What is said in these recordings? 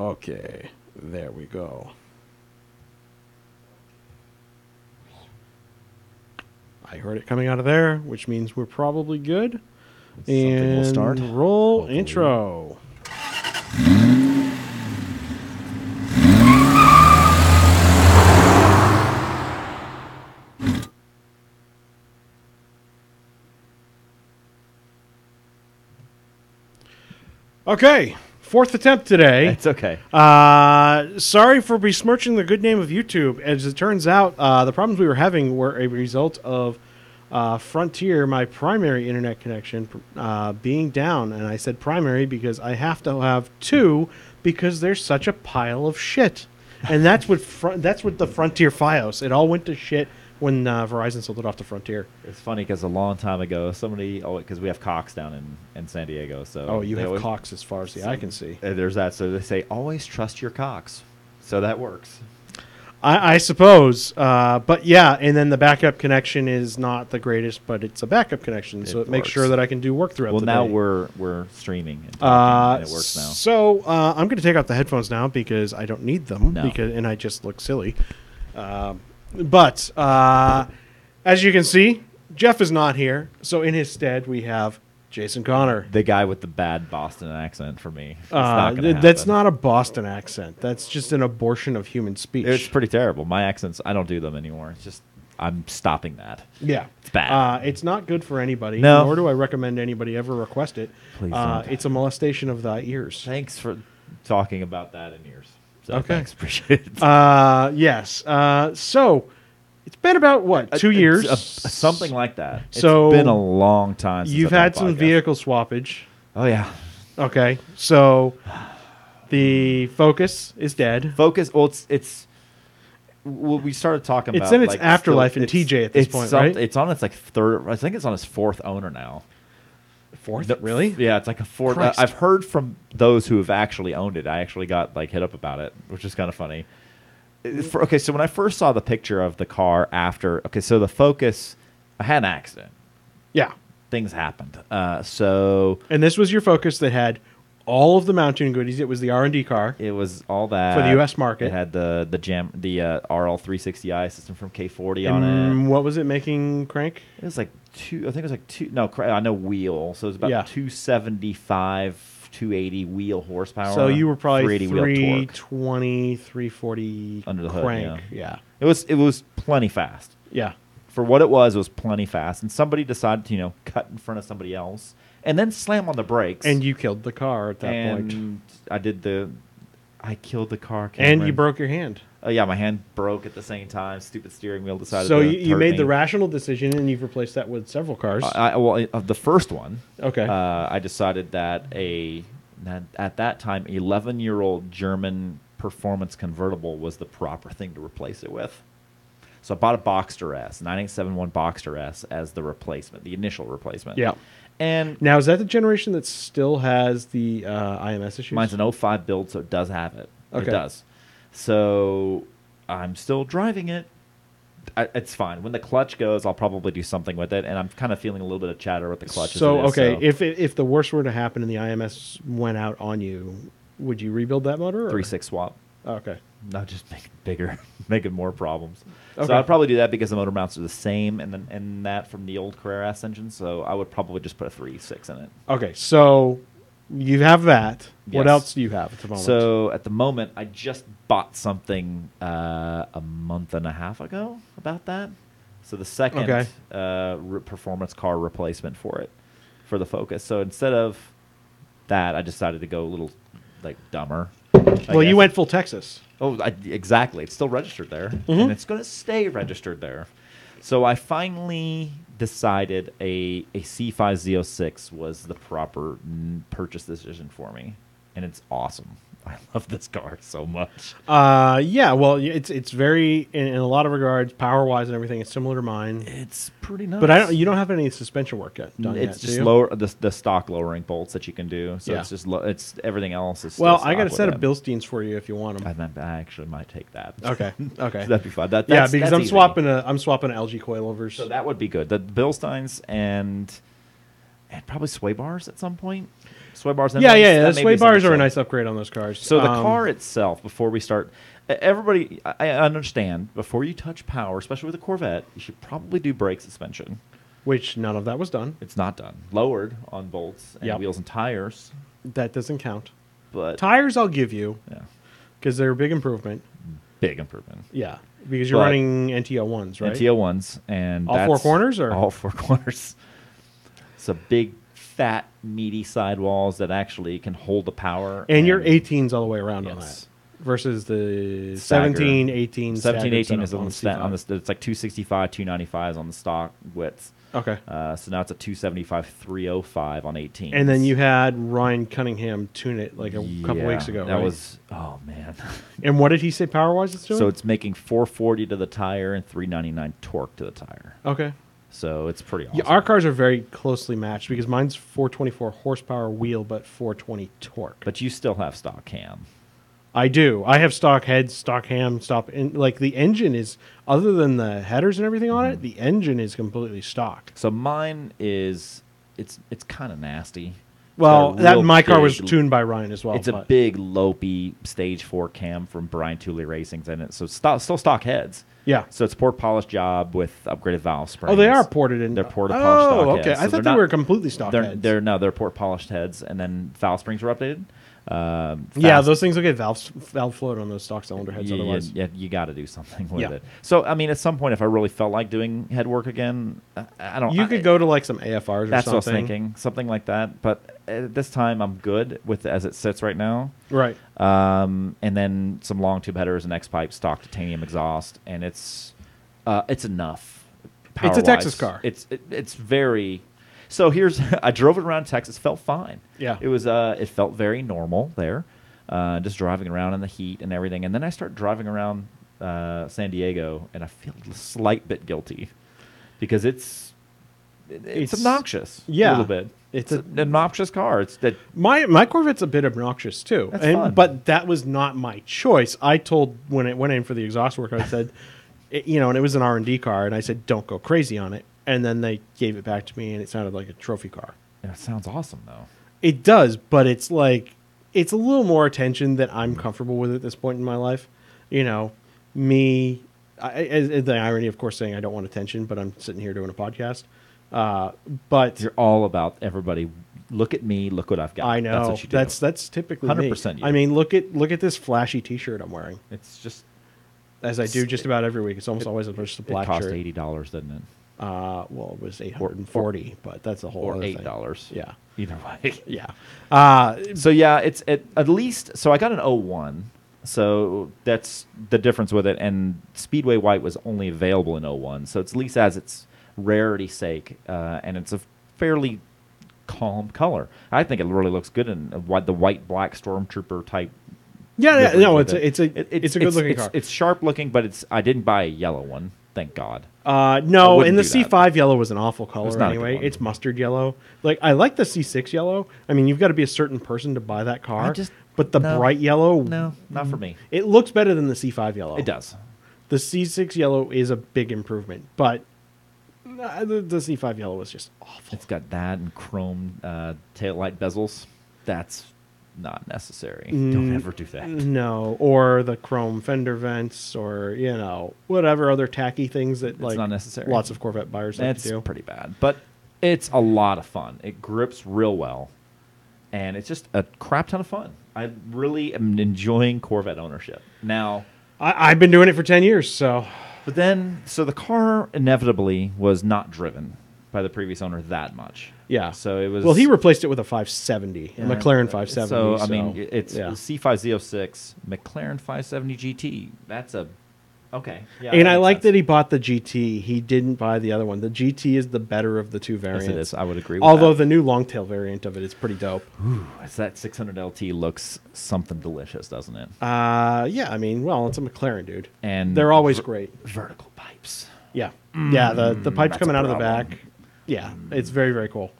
Okay, there we go. I heard it coming out of there, which means we're probably good. Something will start. Roll Hopefully. intro. Okay, fourth attempt today. It's okay. Sorry for besmirching the good name of YouTube. As it turns out, the problems we were having were a result of Frontier, my primary internet connection, being down. And I said primary because I have to have two because there's such a pile of shit. And that's what the Frontier FiOS. It all went to shit when Verizon sold it off to Frontier. It's funny because a long time ago, somebody, because we have Cox down in San Diego. So You have always, Cox as far as the eye can see. There's that. So they say, always trust your Cox. So that works. I suppose. But yeah, and then the backup connection is not the greatest, but it's a backup connection, so it makes sure that I can do work throughout the day. Well, now we're streaming and talking, and it works now. So I'm going to take out the headphones now because I don't need them, No. and I just look silly. But as you can see, Jeff is not here, so in his stead we have Jason Connor. The guy with the bad Boston accent for me. It's not gonna That's happen. not a Boston accent. That's just an abortion of human speech. It's pretty terrible. My accents, I don't do them anymore. It's just, I'm stopping that. Yeah. It's bad. It's not good for anybody, No. nor do I recommend anybody ever request it. Please don't. It's a molestation of the ears. Thanks for talking about that in yours. So Okay. thanks, appreciate it. Yes. So it's been about, what, 2 years? Something like that. So it's been a long time since You've I've had done a some podcast. vehicle swappage. Oh, yeah. Okay. So the Focus is dead. Focus, well, well, we started talking about It's in its like, afterlife in it's- TJ at this it's point, right? It's on its like third, I think it's on its fourth owner now. Fourth? Really? Yeah, it's like a fourth. Christ. I've heard from those who have actually owned it. I actually got like hit up about it, which is kind of funny. Okay, so when I first saw the picture of the car after, so the Focus, I had an accident. Yeah. Things happened. So And this was your Focus that had all of the mounting goodies. It was the R&D car. it was all that For the US market. It had the RL360i system from K40 on it. And what was it making crank? It was like two. I think it was like two. No, I know wheel. So it was about Yeah. 275, 280 wheel horsepower. So you were probably 380 wheel torque. 320, 340 Under the hood, crank. yeah. It was plenty fast. Yeah. For what it was plenty fast. And somebody decided to cut in front of somebody else and then slam on the brakes. And you killed the car at that point. I killed the car. And Cameron. you broke your hand. Yeah, my hand broke at the same time. Stupid steering wheel decided So to you hurt made me. the rational decision, and you've replaced that with several cars. Of the first one, Okay. I decided that at that time 11-year-old German performance convertible was the proper thing to replace it with. So I bought a Boxster S, 9871 Boxster S, as the replacement, the initial replacement. Yeah. And Now, is that the generation that still has the IMS issues? mine's an 05 build, so it does have it. Okay. It does. So I'm still driving it. It's fine. When the clutch goes, I'll probably do something with it, and I'm kind of feeling a little bit of chatter with the clutch. So, as it is, if the worst were to happen and the IMS went out on you, would you rebuild that motor? Or? 3.6 swap. Oh, okay. Not just make it bigger, making more problems. Okay. So I'd probably do that because the motor mounts are the same and that from the old Carrera S engine. So I would probably just put a 3.6 in it. Okay, so you have that. What Yes. else do you have at the moment? So at the moment, I just bought something a month and a half ago about that. So the second performance car replacement for the Focus. So instead of that, I decided to go a little dumber. well, you went full Texas. Oh, exactly. It's still registered there, and it's going to stay registered there. So I finally decided a C5 Z06 was the proper purchase decision for me, and it's awesome. I love this car so much. Yeah, well, it's very in a lot of regards, power wise and everything, it's similar to mine. It's pretty nice. But you don't have any suspension work yet done yet, It's do just you? lower the stock lowering bolts that you can do. So Yeah. it's just it's everything else is. Still Well, I got a stock set with of it. Bilsteins for you if you want them. I actually might take that. Okay, okay. That'd be fun. Yeah, That's because I'm easy. swapping LG coilovers. So that would be good. The Bilsteins and probably sway bars at some point. sway bars. And Yeah, links, yeah. that The may sway be something bars to are a say. nice upgrade on those cars. So the car itself, before we start, everybody, I understand, before you touch power, especially with a Corvette, you should probably do brake suspension. which none of that was done. It's not done. Lowered on bolts and Yep. wheels and tires, That doesn't count. but Tires, I'll give you yeah, because they're a big improvement. big improvement. Yeah, because you're But- running NTO ones, right? NTO ones and All four corners, or all four corners. So big, fat, meaty sidewalls that actually can hold the power. And your 18s all the way around on Yes. that versus the Stagger. 17, 18, 17, 18 is setup on the C5. it's like 265, 295 is on the stock width. Okay. So now it's a 275, 305 on 18. And then you had Ryan Cunningham tune it like a couple weeks ago. That right? was, oh man. And what did he say power wise it's doing? So it's making 440 to the tire and 399 torque to the tire. okay. So it's pretty awesome. Yeah, our cars are very closely matched because mine's 424 horsepower wheel, but 420 torque. But you still have stock cam. I do. I have stock heads, stock ham, like the engine is, other than the headers and everything on it, the engine is completely stock. So mine is, it's kind of nasty. Well, It's got a real my car was big- tuned by Ryan as well. It's a but- big, lopey Stage 4 cam from Brian Tooley Racing's in it. So still stock heads. Yeah. So it's a port polished job with upgraded valve springs. Oh, they are ported in. They're ported polished stock Oh, okay. heads. I So thought they're they were not- completely stock heads. They're port polished heads, and then valve springs were updated. Yeah, Fast- those things will get valve float on those stock cylinder heads otherwise. Yeah, you got to do something with Yeah. it. So, I mean, at some point, if I really felt like doing head work again, I don't. You could go to like some AFRs or That's something. what I was thinking, something like that. But at this time, I'm good with as it sits right now. Right. And then some long tube headers and X pipe stock titanium exhaust, and it's enough. It's a Texas power-wise. car. It's very. So here's I drove it around Texas, felt fine. Yeah. It was it felt very normal there, just driving around in the heat and everything. And then I start driving around San Diego, and I feel a slight bit guilty because it's obnoxious. Yeah. A little bit. It's an obnoxious car. It's that My Corvette's a bit obnoxious too. That's fun. But that was not my choice. I told when it went in for the exhaust work, I said, and it was an R&D car, and I said, don't go crazy on it. And then they gave it back to me, and it sounded like a trophy car. it sounds awesome though. It does, but it's like it's a little more attention that I'm comfortable with at this point in my life. Me, the irony, of course, saying I don't want attention, but I'm sitting here doing a podcast. But You're all about everybody. Look at me. Look what I've got. I know That's what you do. that's typically me. 100% you. I mean, look at this flashy T-shirt I'm wearing, It's just as I do just about every week. It's almost always just a black it cost shirt. $80, doesn't it? Well, it was $840, but that's a whole Or other thing. $8. Yeah, Either way. yeah. So yeah, it's at least. So I got an 01. So that's the difference with it. And Speedway White was only available in 01. So it's at least as its rarity's sake, and it's a fairly calm color. I think it really looks good in the white black Stormtrooper type. Yeah, livery no, with it's a good looking car. It's sharp looking, but I didn't buy a yellow one. Thank God. No, wouldn't and the do that. C5 yellow was an awful color It's not a good anyway. one. It's mustard yellow. Like I like the C6 yellow. I mean, you've got to be a certain person to buy that car. But the no. bright yellow, No, not for me. it looks better than the C5 yellow. It does. The C6 yellow is a big improvement, but the C5 yellow was just awful. It's got that and chrome taillight bezels. That's not necessary. Don't ever do that. No, or the chrome fender vents, or whatever other tacky things that It's not necessary. lots of Corvette buyers like That's to do. pretty bad. But it's a lot of fun. It grips real well. And it's just a crap ton of fun. I really am enjoying Corvette ownership. Now, I've been doing it for 10 years, so but then, so the car inevitably was not driven by the previous owner that much. yeah. So it was. Well, he replaced it with a 570, Yeah. a McLaren 570. So, I mean, it's yeah. C5Z06, McLaren 570 GT. That's a. Okay. Yeah, And I makes like sense. that he bought the GT. He didn't buy the other one. The GT is the better of the two variants. Yes, it is. I would agree with Although that. the new long tail variant of it is pretty dope. It's that 600 LT looks something delicious, doesn't it? Yeah, I mean, well, it's a McLaren, dude. And They're always great. vertical pipes. Yeah. Yeah, the pipes that's coming a out of the problem. back. Yeah, it's very, very cool.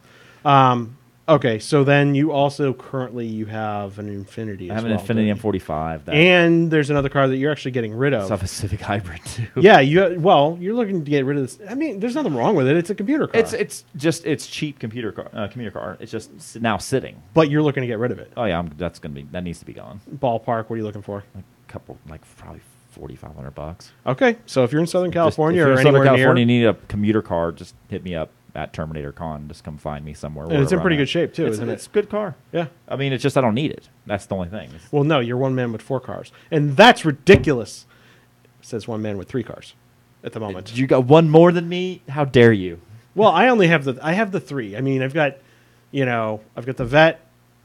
Okay, so then you also currently you have an Infinity as I have well. an Infinity don't you? M45. And there's another car that you're actually getting rid I of. have a Civic Hybrid too. Yeah, you're looking to get rid of this. I mean, there's nothing wrong with it. It's a computer car. It's cheap commuter car. It's just now sitting. But you're looking to get rid of it. Oh yeah, that needs to be gone. Ballpark, what are you looking for? Probably $4,500. Okay, so if you're in Southern California If you're or in Southern anywhere California, near, you need a commuter car, just hit me up at Terminator Con. Just come find me somewhere. and it's in wherever pretty I'm good at. shape too, isn't It's it? a good car. Yeah. I mean, it's just I don't need it. That's the only thing. Well, no, you're one man with 4 cars, and that's ridiculous. Says one man with 3 cars at the moment. You got one more than me? How dare you? Well, I have the 3. I mean, I've got the Vet,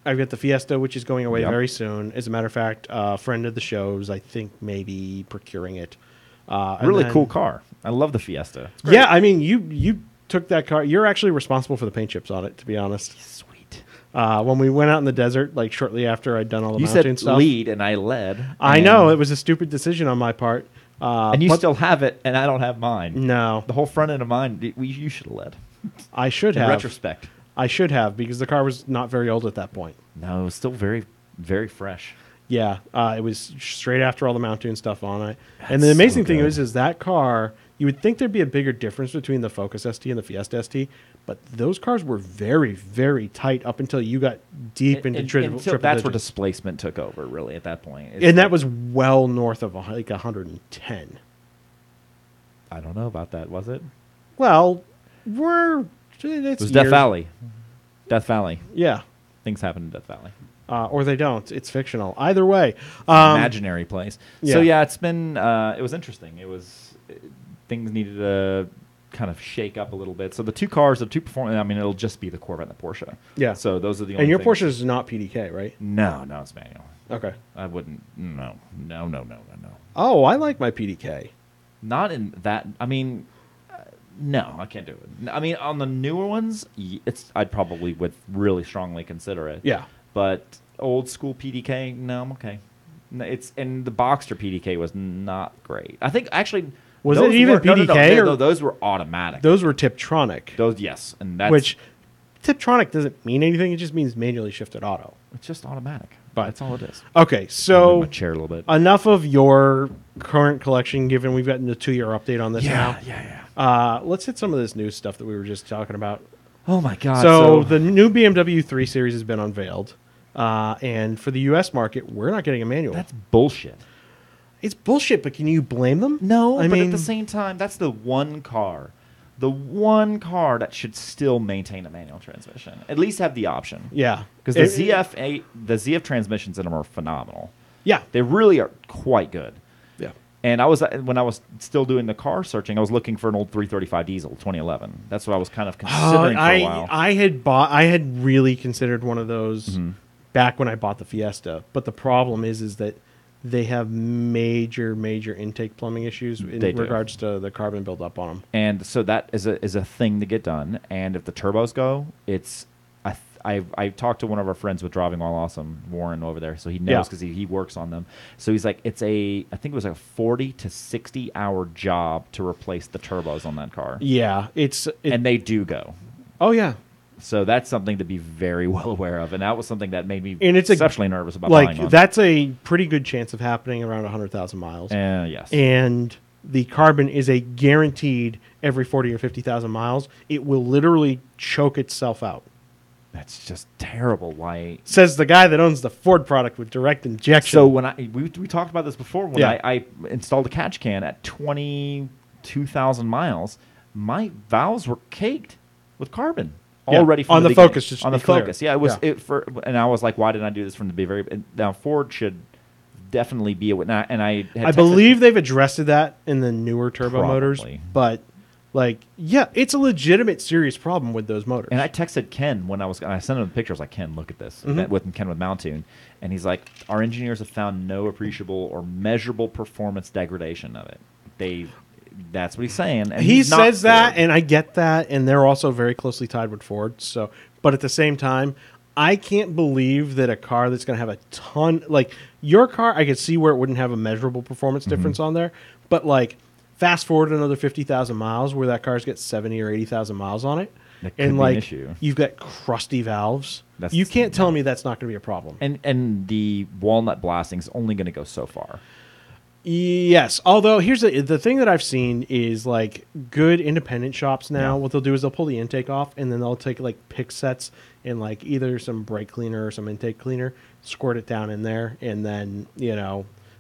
I've got the Fiesta, which is going away Yep. very soon. As a matter of fact, a friend of the show's, I think, maybe procuring it. And Really then- cool car. I love the Fiesta. Yeah, I mean, you took that car. You're actually responsible for the paint chips on it, to be honest. Sweet. When we went out in the desert, like shortly after I'd done all the You mountain said stuff. lead, and I led. I know it was a stupid decision on my part. And you but- still have it, and I don't have mine. No, The whole front end of mine, you should have led. I should In have. retrospect. I should have, because the car was not very old at that point. No, it was still very, very fresh. Yeah, it was straight after all the Mountain stuff on it. And That's the amazing so thing good. is that car, you would think there'd be a bigger difference between the Focus ST and the Fiesta ST, but those cars were very, very tight up until you got deep into triple Until that's where digits. displacement took over, really, at that point. And that was well north of like 110. I don't know about that, was it? Well, it's It was Death years. Valley. Death Valley. Yeah. Things happen in Death Valley. Or they don't. It's fictional. Either way. Imaginary place. So, yeah. yeah, it's been, it was interesting. Things needed to kind of shake up a little bit. So the two cars, performance, I mean, it'll just be the Corvette and the Porsche. Yeah. So those are the only And your things. Porsche is not PDK, right? No, it's manual. Okay. I wouldn't, no. Oh, I like my PDK. Not in that, I mean, no, I can't do it. I mean, on the newer ones, I'd probably would really strongly consider it. Yeah. But old school PDK, no, I'm okay. And the Boxster PDK was not great. I think actually Was those it even were- no, PDK no, or- those were automatic. Those were Tiptronic. Those yes, and that's Which Tiptronic doesn't mean anything. It just means manually shifted auto. it's just automatic. But- That's all it is. Okay, Move so my chair a little bit. enough of your current collection, given we've gotten the 2-year update on this now. yeah. Let's hit some of this new stuff that we were just talking about. Oh my god. So the new BMW 3 Series has been unveiled. And for the U.S. market, we're not getting a manual. that's bullshit. It's bullshit, but can you blame them? No, I but mean, at the same time, that's the one car that should still maintain a manual transmission. At least have the option. yeah. Because the ZF transmissions in them are phenomenal. Yeah. They really are quite good. Yeah. And when I was still doing the car searching, I was looking for an old 335 diesel 2011. That's what I was kind of considering for a while. I had really considered one of those back when I bought the Fiesta, but the problem is that they have major intake plumbing issues in They do. regards to the carbon buildup on them. And so that is a thing to get done. And if the turbos go, I talked to one of our friends with Driving While Awesome, Warren over there, so he knows Yeah. because he works on them. So he's like, I think it was like a 40 to 60 hour job to replace the turbos on that car. Yeah, And they do go. oh yeah, So that's something to be very well aware of, and that was something that made me and it's exceptionally nervous about buying like one. that's a pretty good chance of happening around 100,000 miles. Yes. And the carbon is a guaranteed every 40 or 50,000 miles. It will literally choke itself out. That's just terrible. Why? Says the guy that owns the Ford product with direct injection. So when we talked about this before, when Yeah. I installed a catch can at 22,000 miles, my valves were caked with carbon Yeah, already from on the beginning. Focus, just to on the be clear. Focus. Yeah, it was Yeah. and I was like, why didn't I do this from the very? Now Ford should definitely be a witness. And I had I texted- believe they've addressed that in the newer turbo motors, Probably. but like, yeah, it's a legitimate serious problem with those motors. And I texted Ken and I sent him the picture. I was like, Ken, look at this. Mhm. With Ken with Mountoon. And he's like, our engineers have found no appreciable or measurable performance degradation of it. That's what he's saying. And he he's not says that, Ford. and I get that, and they're also very closely tied with Ford. So, but at the same time, I can't believe that a car that's going to have a ton, like your car, I could see where it wouldn't have a measurable performance difference on there, but like fast forward another 50,000 miles where that car's got 70 or 80,000 miles on it. That could and be like an issue. you've got crusty valves. That's- You can't tell me that's not going to be a problem. And the walnut blasting is only going to go so far. Yes, although here's the thing that I've seen is like good independent shops now. Yeah. What they'll do is they'll pull the intake off, and then they'll take like pick sets and like either some brake cleaner or some intake cleaner, squirt it down in there, and then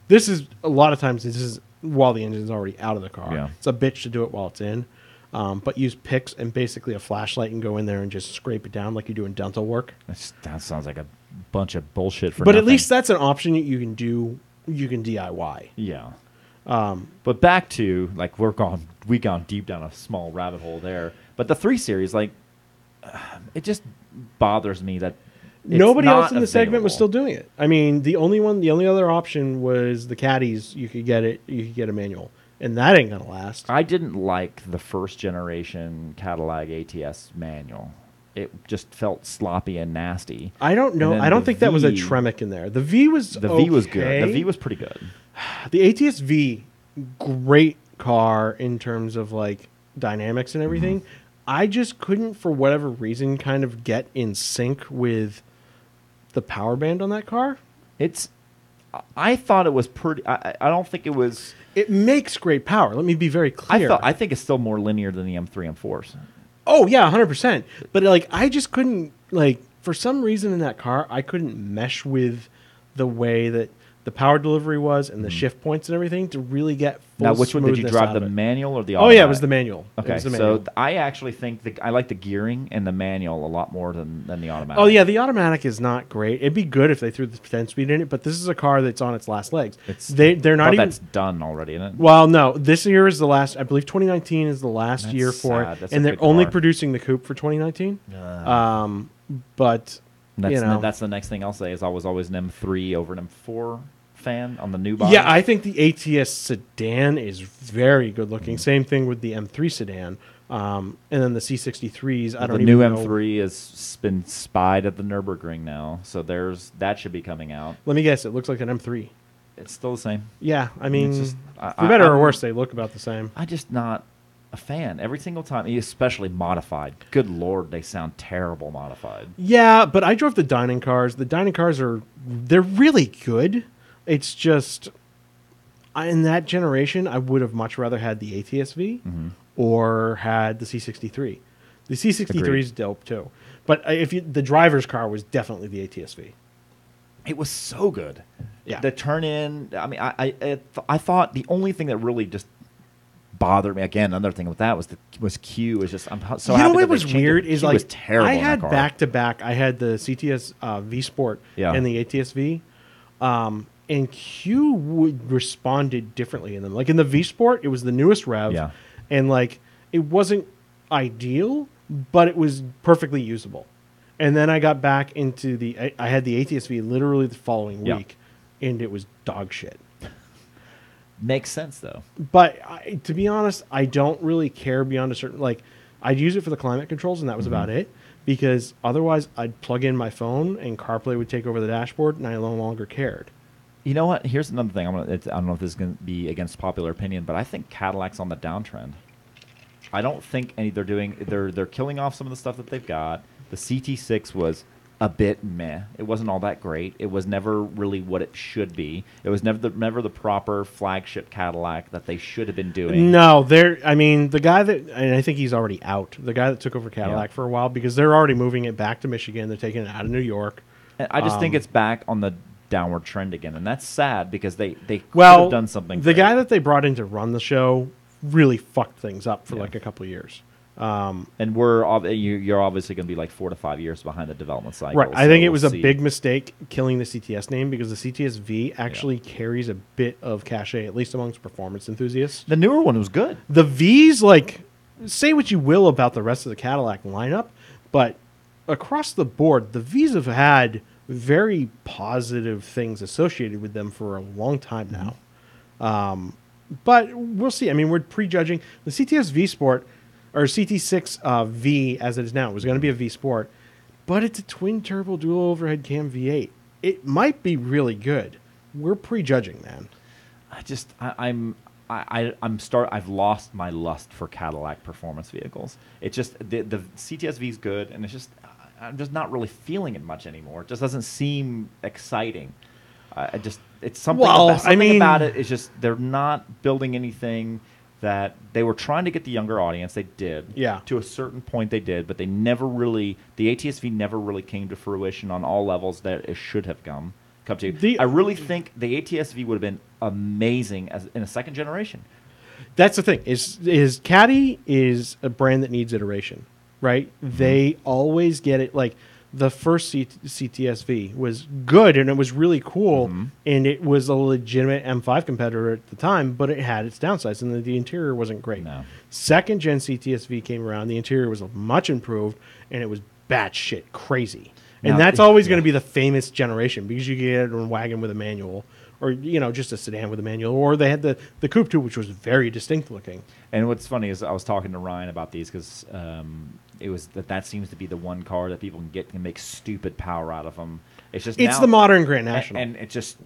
this is a lot of times this is while the engine's already out of the car. Yeah. It's a bitch to do it while it's in, but use picks and basically a flashlight and go in there and just scrape it down like you do in dental work. That sounds like a bunch of bullshit for But nothing. at least that's an option that you can do. You can DIY. Yeah. But back to like we gone deep down a small rabbit hole there. But the 3 Series, like, it just bothers me that nobody not else in the segment was available. still doing it. I mean, the only other option was the Caddies. You could get a manual, and that ain't gonna last. I didn't like the first generation Cadillac ATS manual. It just felt sloppy and nasty. I don't know. And then I don't the think that was a V- Tremec in there. The V was The okay. V was good. The V was pretty good. The ATS V, great car in terms of like dynamics and everything. Mm-hmm. I just couldn't, for whatever reason, kind of get in sync with the power band on that car. I thought it was pretty. I don't think it was. It makes great power. Let me be very clear. I think it's still more linear than the M3 M4s. Oh yeah, 100%. But like, I just couldn't like for some reason in that car, I couldn't mesh with the way that the power delivery was and the shift points and everything to really get full Now, which one did you smoothness drive, out the of it. manual or the Oh automatic? yeah, it was the manual. It Okay, was the so manual. I actually think I like the gearing and the manual a lot more than the automatic. Oh yeah, the automatic is not great. It'd be good if they threw the 10-speed in it, but this is a car that's on its last legs. They're not but even. that's done already, isn't it? Well, no. This year is the last. I believe 2019 is the last That's year for sad. it, That's a and they're good only car. producing the coupe for 2019. But That's the next thing I'll say is I was always an M3 over an M4 fan on the new body. yeah, I think the ATS sedan is very good looking. Same thing with the M3 sedan, and then the C63s. I don't the even new know. M3 has been spied at the Nürburgring now, so that should be coming out. Let me guess. It looks like an M3. It's still the same. Yeah, I mean, It's just- for better or I'm- worse, they look about the same. I'm just not a fan. Every single time, especially modified. Good Lord, they sound terrible modified. Yeah, but I drove the dining cars. The dining cars they're really good. It's just in that generation, I would have much rather had the ATS-V or had the C63. The C63 Agreed. is dope too, but the driver's car was definitely the ATS-V. It was so good. Yeah. The turn in. I mean, I thought the only thing that really just bothered me again. Another thing with that was Q. Is just I'm so You happy know what that they was changed weird it. is Q like was terrible I in that had car. back to back. I had the CTS V Sport Yeah. and the ATS-V, and Q responded differently in them. Like in the V Sport, it was the newest rev, Yeah. and like it wasn't ideal, but it was perfectly usable. And then I got back into I had the ATS-V literally the following Yeah. week, and it was dog shit. Makes sense though. But to be honest, I don't really care beyond a certain like. I'd use it for the climate controls, and that was about it. Because otherwise, I'd plug in my phone, and CarPlay would take over the dashboard, and I no longer cared. You know what? Here's another thing. I don't know if this is going to be against popular opinion, but I think Cadillac's on the downtrend. I don't think they're killing off some of the stuff that they've got. The CT6 was a bit meh. It wasn't all that great. It was never really what it should be. It was never the proper flagship Cadillac that they should have been doing. No, the guy and I think he's already out. The guy that took over Cadillac for a while, because they're already moving it back to Michigan. They're taking it out of New York. And I just think it's back on the downward trend again, and that's sad because they could Well, have done something. the great. guy that they brought in to run the show really fucked things up for like a couple of years. And you're obviously going to be like 4 to 5 years behind the development cycle. Right. I think so it was we'll a see. big mistake killing the CTS name, because the CTS V actually carries a bit of cachet, at least amongst performance enthusiasts. The newer one was good. The V's, like, say what you will about the rest of the Cadillac lineup, but across the board, the V's have had very positive things associated with them for a long time now. But we'll see. I mean, we're prejudging the CTS V Sport, or CT6 V as it is now. It was going to be a V Sport, but it's a twin turbo dual overhead cam V8. It might be really good. We're prejudging, man. I've lost my lust for Cadillac performance vehicles. It's just the CTS-V is good, and it's just I'm just not really feeling it much anymore. It just doesn't seem exciting. It's something. About it is just they're not building anything that they were trying to get the younger audience. They did, to a certain point they did, but they never really. The ATS-V never really came to fruition on all levels that it should have come to. I really think the ATS-V would have been amazing in a second generation. That's the thing. Is Caddy is a brand that needs iteration, right? Mm-hmm. They always get it. Like the first CTS-V was good and it was really cool, and it was a legitimate M5 competitor at the time, but it had its downsides and the interior wasn't great. No. Second gen CTS-V came around. The interior was much improved and it was batshit crazy. And that's always going to be the famous generation because you get a wagon with a manual, or just a sedan with a manual, or they had the coupe too, which was very distinct looking. And what's funny is I was talking to Ryan about these because it was that seems to be the one car that people can make stupid power out of them. It's the modern Grand National, and it's just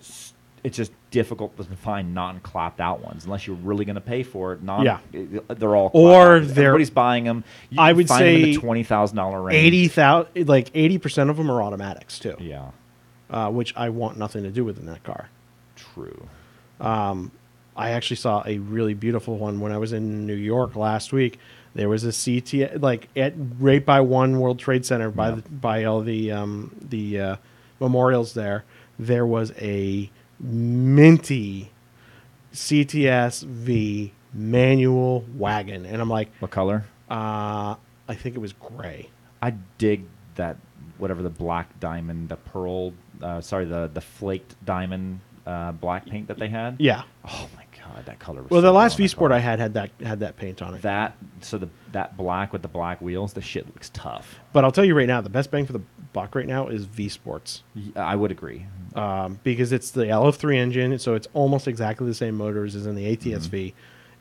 difficult to find non-clapped out ones unless you're really going to pay for it. They're all everybody's buying them. I would say them in the $20,000 range. 80,000, like 80% of them are automatics too. Yeah, which I want nothing to do with in that car. True. I actually saw a really beautiful one when I was in New York last week. There was a CT right by One World Trade Center by all the memorials there. There was a minty CTS-V manual wagon, and I'm like, what color? I think it was gray. I dig that, whatever the black diamond, the pearl, the flaked diamond black paint that they had. Yeah. Oh my god, that color was. Well, the last V Sport I had that paint on it. That black with the black wheels, the shit looks tough. But I'll tell you right now, the best bang for the buck right now is V Sports. I would agree. Because it's the LF3 engine, so it's almost exactly the same motors as in the ATS-V,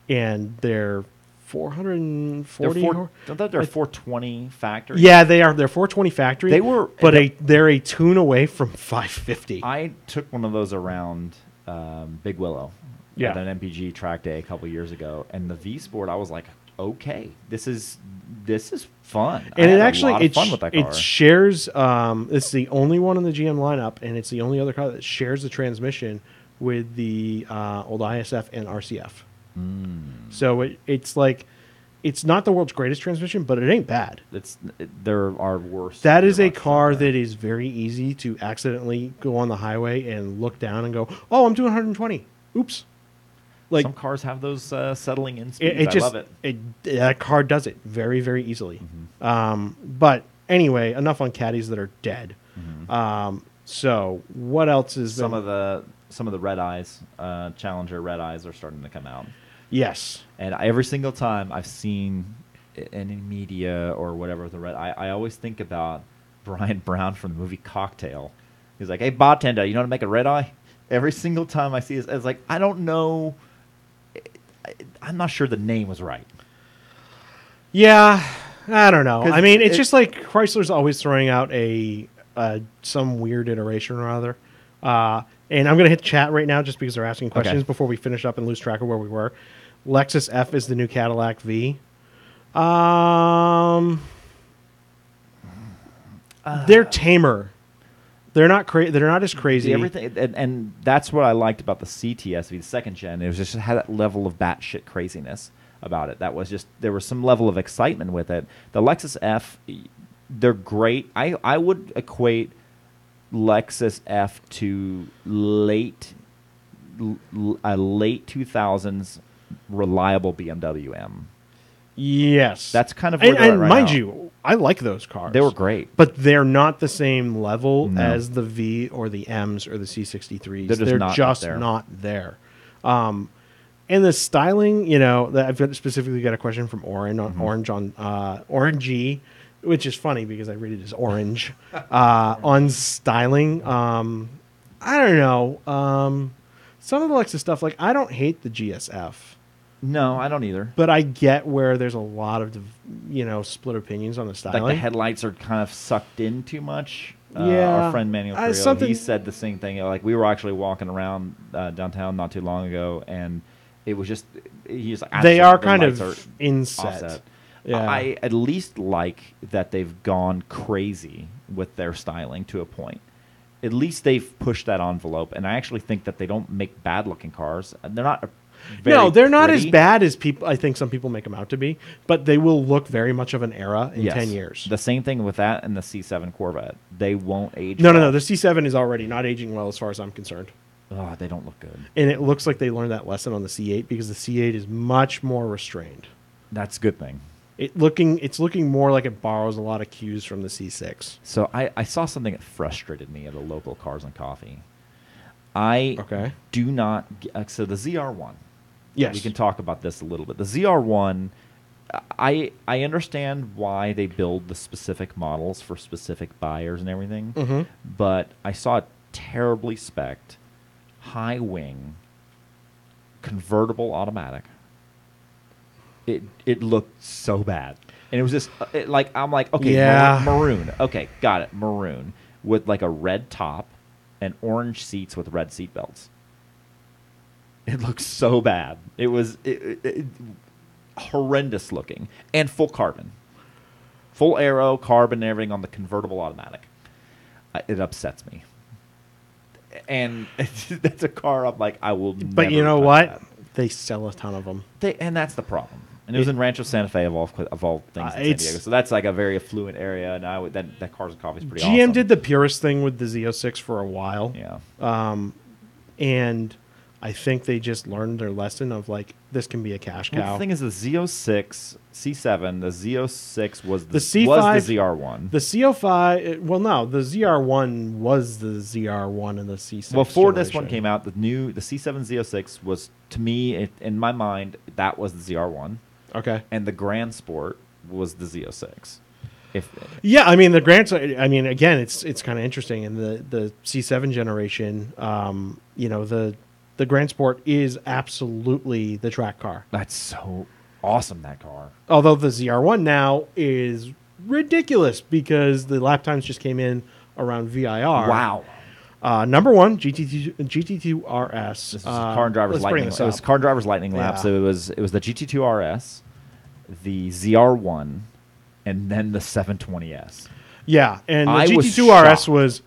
and they're 440. They're 420 factory. Yeah, they are. They're 420 factory. They're a tune away from 550. I took one of those around Big Willow at an MPG track day a couple years ago, and the V Sport, I was like, okay, this is fun. And it fun with that car. It shares. It's the only one in the GM lineup, and it's the only other car that shares the transmission with the old ISF and RCF. So it's like, it's not the world's greatest transmission, but it ain't bad. There are worse. That is a car that is very easy to accidentally go on the highway and look down and go, oh, I'm doing 120. Oops. Like, some cars have those settling in speeds. I love it. That car does it very, very easily. But anyway, enough on caddies that are dead. So what else is some of the red eyes, Challenger red eyes are starting to come out. Yes, and every single time I've seen any media or whatever the red, I always think about Brian Brown from the movie Cocktail. He's like, "Hey bartender, you know how to make a red eye?" Every single time I see it, it's like, I don't know. I'm not sure the name was right. Yeah, I don't know. I mean, it's just like Chrysler's always throwing out some weird iteration or other. And I'm going to hit chat right now just because they're asking questions before we finish up and lose track of where we were. Lexus F is the new Cadillac V. They're tamer. They're not as crazy. Everything, and that's what I liked about the CTS-V, the second gen. It was just had that level of batshit craziness about it. That was just, there was some level of excitement with it. The Lexus F, they're great. I would equate Lexus F to late 2000s reliable BMW M. Yes, that's kind of where they're at right mind now. You, I like those cars. They were great, but they're not the same level as the V or the M's or the C63s. They're just not there. And the styling, I've specifically got a question from Orange on Orangey, which is funny because I read it as orange on styling. I don't know. Some of the Lexus stuff, like, I don't hate the GSF. No, I don't either. But I get where there's a lot of, split opinions on the styling. Like the headlights are kind of sucked in too much. Our friend Manuel Carrillo, he said the same thing. Like, we were actually walking around downtown not too long ago, and It was just he's like They are the kind lights of are inset. offset. Yeah. I at least like that they've gone crazy with their styling to a point. At least they've pushed that envelope, and I actually think that they don't make bad looking cars. They're not. No, they're not as pretty. bad as people. I think some people make them out to be, but they will look very much of an era in 10 years. The same thing with that and the C7 Corvette. They won't age. No, well. no. The C7 is already not aging well as far as I'm concerned. Oh, they don't look good. And it looks like they learned that lesson on the C8 because the C8 is much more restrained. That's a good thing. It's looking more like it borrows a lot of cues from the C6. So I saw something that frustrated me at a local Cars and Coffee. I do not. So the ZR1. Yes. We can talk about this a little bit. The ZR1, I understand why they build the specific models for specific buyers and everything, but I saw a terribly spec'd, high wing, convertible automatic. It looked so bad. And it was just, I'm like, okay, Yeah. maroon. Okay, got it, maroon. With like a red top and orange seats with red seat belts. It looked so bad. It was horrendous looking. And full carbon. Full aero, carbon, and everything on the convertible automatic. It upsets me. And that's a car I'm like, I will never But you know touch what? that. They sell a ton of them. And that's the problem. And it was in Rancho Santa Fe of all things in San Diego. So that's like a very affluent area. And that Cars and Coffee is pretty awesome. GM did the purest thing with the Z06 for a while. Yeah. And I think they just learned their lesson of like, this can be a cash cow. Well, the thing is, the Z06, C7, the Z06 was the C5, was the ZR1. The CO5, well, no, the ZR1 was the ZR1 and the C6. Well, before this generation. one came out, the C7 Z06 was, to me, in my mind, that was the ZR1. Okay. And the Grand Sport was the Z06. Yeah, I mean again, it's kind of interesting. In the C7 generation, the Grand Sport is absolutely the track car. That's so awesome, that car. Although the ZR1 now is ridiculous because the lap times just came in around VIR. Wow. Number one, GT2 RS. This is Car and Driver's Lightning. It was Car and Driver's Lightning lap. Yeah. So it was the GT2 RS, the ZR1, and then the 720S. Yeah, and the I was GT2 RS shocked. was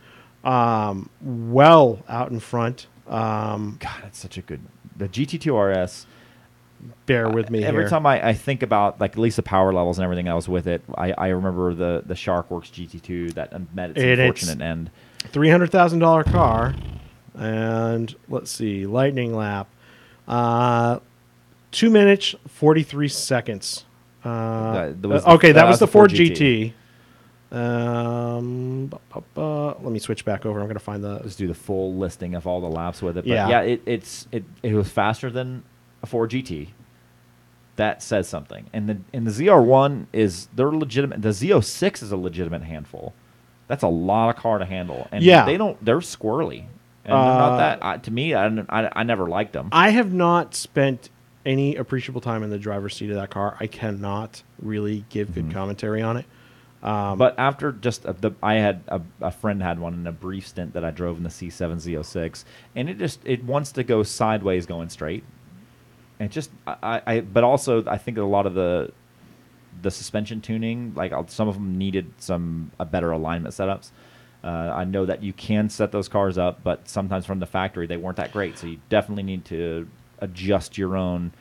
well out in front. God, it's such a good. The GT2 RS. Bear with me Every here. time I think about like at least the power levels and everything else with it, I remember the Sharkworks GT2 that met its unfortunate end. $300,000 car, and let's see, lightning lap, 2 minutes 43 seconds. That was the Ford GT. Let me switch back over. I'm going to find the. Let's do the full listing of all the laps with it. But Yeah. it was faster than a Ford GT. That says something. And the ZR1 they're legitimate. The Z06 is a legitimate handful. That's a lot of car to handle. And Yeah. they're squirrely. And they're not that. To me, I never liked them. I have not spent any appreciable time in the driver's seat of that car. I cannot really give good commentary on it. But after I had a friend had one in a brief stint that I drove in the C7 Z06, and it wants to go sideways going straight. And but also I think a lot of the suspension tuning, like some of them needed a better alignment setups. I know that you can set those cars up, but sometimes from the factory they weren't that great. So you definitely need to adjust your own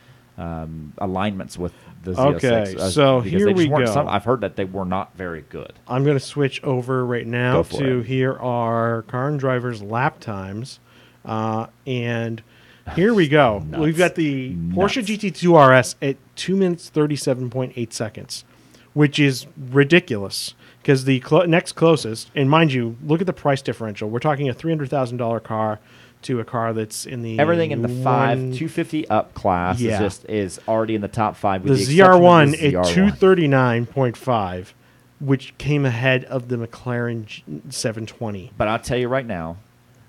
alignments with the Z06. Okay, so here we go. I've heard that they were not very good. I'm going to switch over right now Go for to it. here are car and drivers lap times, and here we go. Nuts. We've got the Nuts. Porsche GT2 RS at 2 minutes 37.8 seconds, which is ridiculous because the next closest, and mind you, look at the price differential. We're talking a $300,000 car to a car that's in the Everything in the 250 up class Yeah. is already in the top five. the With the exception of ZR1 the at ZR1. 239.5, which came ahead of the McLaren 720. But I'll tell you right now,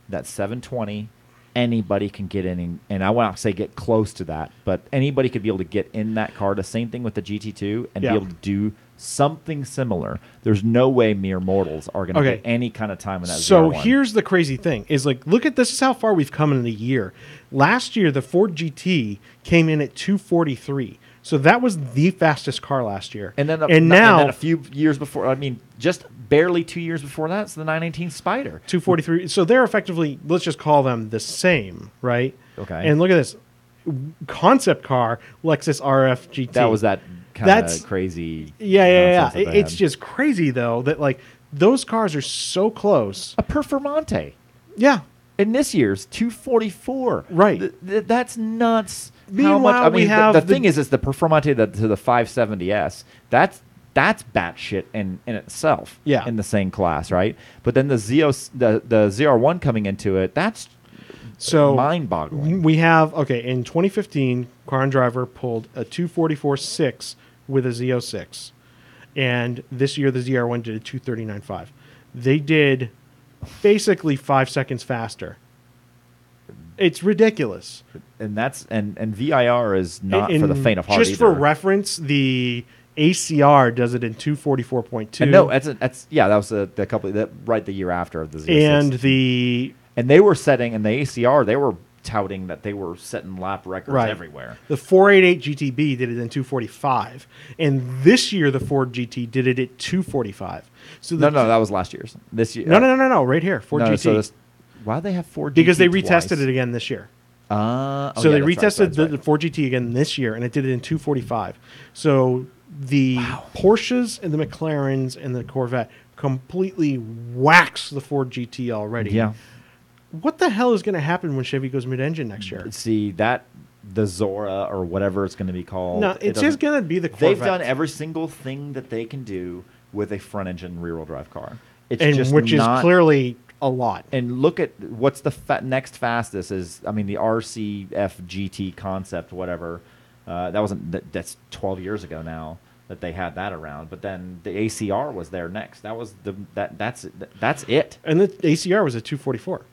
that 720, anybody can get in, and I won't say get close to that, but anybody could be able to get in that car. The same thing with the GT2 and Yeah. be able to do something similar. There's no way mere mortals are going to get any kind of time in that. So ZR1. here's the crazy thing: is like, look at this is how far we've come in a year. Last year, the Ford GT came in at 243. So that was the fastest car last year. And then now a few years before, I mean, just barely 2 years before that, it's the 918 Spider. 243. So they're effectively, let's just call them the same, right? Okay. And look at this concept car, Lexus RF GT. That was that kind of crazy. Yeah. It's just crazy, though, that like those cars are so close. A Performante. Yeah. In this year's 244. Right. That's nuts. Meanwhile, how much, I mean, we have the thing is the Performante to the 570S. That's batshit in itself. Yeah. In the same class, right? But then the ZR1 coming into it, that's so mind-boggling. We have in 2015, Car and Driver pulled a 244.6 with a Z06, and this year the ZR1 did a 239.5. They did basically 5 seconds faster. It's ridiculous. And that's and VIR is not for the faint of heart. Just either. for reference, the ACR does it in 244.2. No, that's that was the couple the year after the Z06. And they were setting in the ACR, they were touting that they were setting lap records everywhere. The 488 GTB did it in 245, and this year the Ford GT did it at 245. So no, that was last year's. This year, no, right here, Ford GT. So why do they have Ford GT because they twice? retested it again this year. They retested the Ford GT again this year, and it did it in 245. So the Porsches and the McLarens and the Corvette completely waxed the Ford GT already. Yeah. What the hell is going to happen when Chevy goes mid-engine next year? See, the Zora or whatever it's going to be called. No, it's just going to be the Corvette. They've done every single thing that they can do with a front-engine rear-wheel drive car. Which is clearly a lot. And look at what's the next fastest is, I mean, the RCF GT concept, whatever. That's 12 years ago now that they had that around. But then the ACR was there next. That's it. And the ACR was a 244.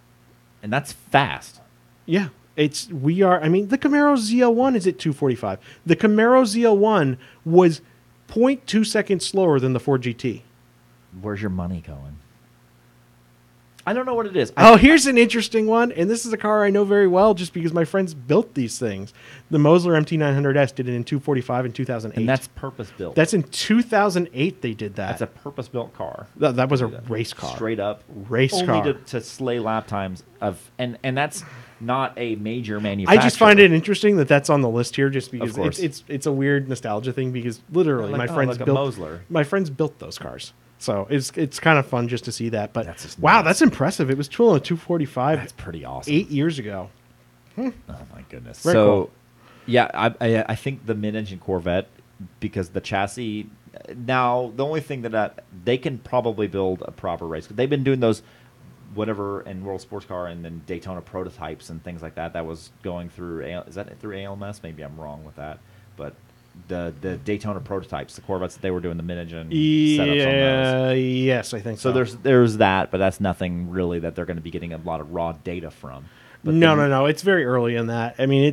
And that's fast. Yeah. The Camaro ZL1 is at 245. The Camaro ZL1 was 0.2 seconds slower than the Ford GT. Where's your money going? I don't know what it is. Here's an interesting one, and this is a car I know very well just because my friends built these things. The Mosler MT900S did it in 245 in 2008. And that's purpose-built. That's in 2008 they did that. That's a purpose-built car. That was a race car. Straight up. Race car. Only to slay lap times and that's not a major manufacturer. I just find it interesting that that's on the list here just because of course. It's a weird nostalgia thing because literally my friends built those cars. So it's kind of fun just to see that. But that's impressive. It was tooled on 245. That's pretty awesome. 8 years ago. Oh my goodness. Very cool. Yeah, I think the mid-engine Corvette, because the chassis. Now the only thing that they can probably build a proper race. They've been doing those, whatever, in World Sports Car and then Daytona prototypes and things like that. That was going through. Is that through ALMS? Maybe I'm wrong with that, but. The Daytona prototypes, the Corvettes, they were doing the mid-engine setups on those. Yes, I think so. So there's that, but that's nothing really that they're going to be getting a lot of raw data from. But no. It's very early in that. I mean,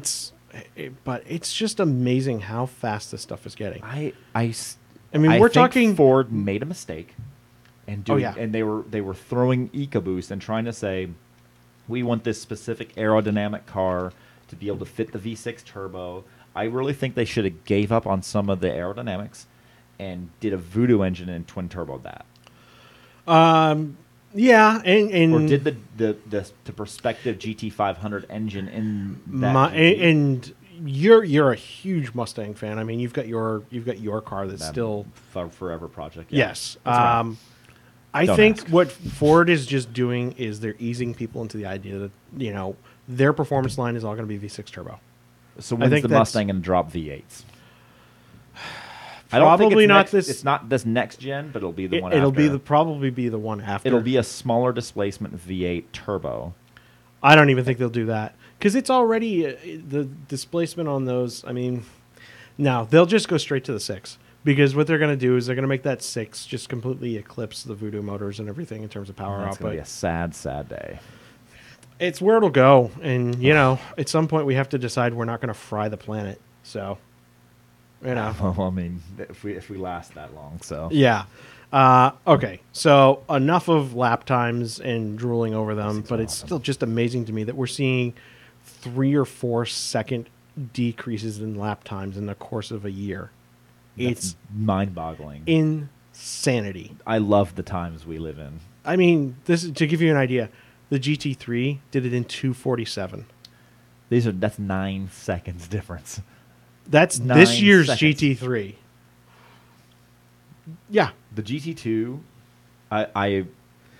but it's just amazing how fast this stuff is getting. I we're talking Ford made a mistake, and they were throwing EcoBoost and trying to say, we want this specific aerodynamic car to be able to fit the V6 turbo. I really think they should have gave up on some of the aerodynamics and did a Voodoo engine and twin turbo that. Yeah, and or did the Perspective GT500 engine in that. And you're a huge Mustang fan. I mean, you've got your car that's still forever project. Yeah. Yes. I think what Ford is just doing is they're easing people into the idea that their performance line is all going to be V6 turbo. So when's the Mustang going to drop V8s? I don't think it's not this next gen, but it'll be the one after. It'll probably be the one after. It'll be a smaller displacement V8 turbo. I don't even think they'll do that because it's already the displacement on those. I mean, no, they'll just go straight to the 6 because what they're going to do is they're going to make that 6 just completely eclipse the Voodoo motors and everything in terms of power output. It's going to be a sad, sad day. It's where it'll go, and at some point we have to decide we're not going to fry the planet. So, You know. Well, I mean, if we last that long, so Yeah. Okay. So enough of lap times and drooling over them, but it's still just amazing to me that we're seeing 3 or 4 second decreases in lap times in the course of a year. It's mind-boggling. Insanity. I love the times we live in. I mean, this to give you an idea, the GT3 did it in 2:47. That's 9 seconds difference. That's 9 this year's seconds. GT3. Yeah. The GT2,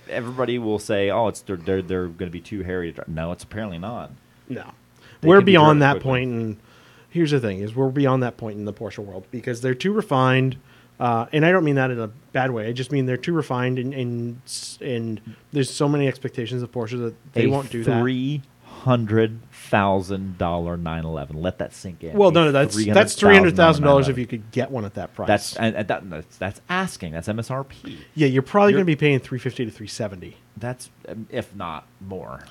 everybody will say, "Oh, they're going to be too hairy to drive." No, it's apparently not. No. They We're can be beyond driven that quickly. point, and here's the thing: is we're beyond that point in the Porsche world because they're too refined, and I don't mean that in a bad way. I just mean they're too refined, and there's so many expectations of Porsche that they won't do that. $300,000 911. Let that sink in. Well, no, that's $300,000 if you could get one at that price. That's asking. That's MSRP. Yeah, you're probably going to be paying $350 to $370. That's if not more.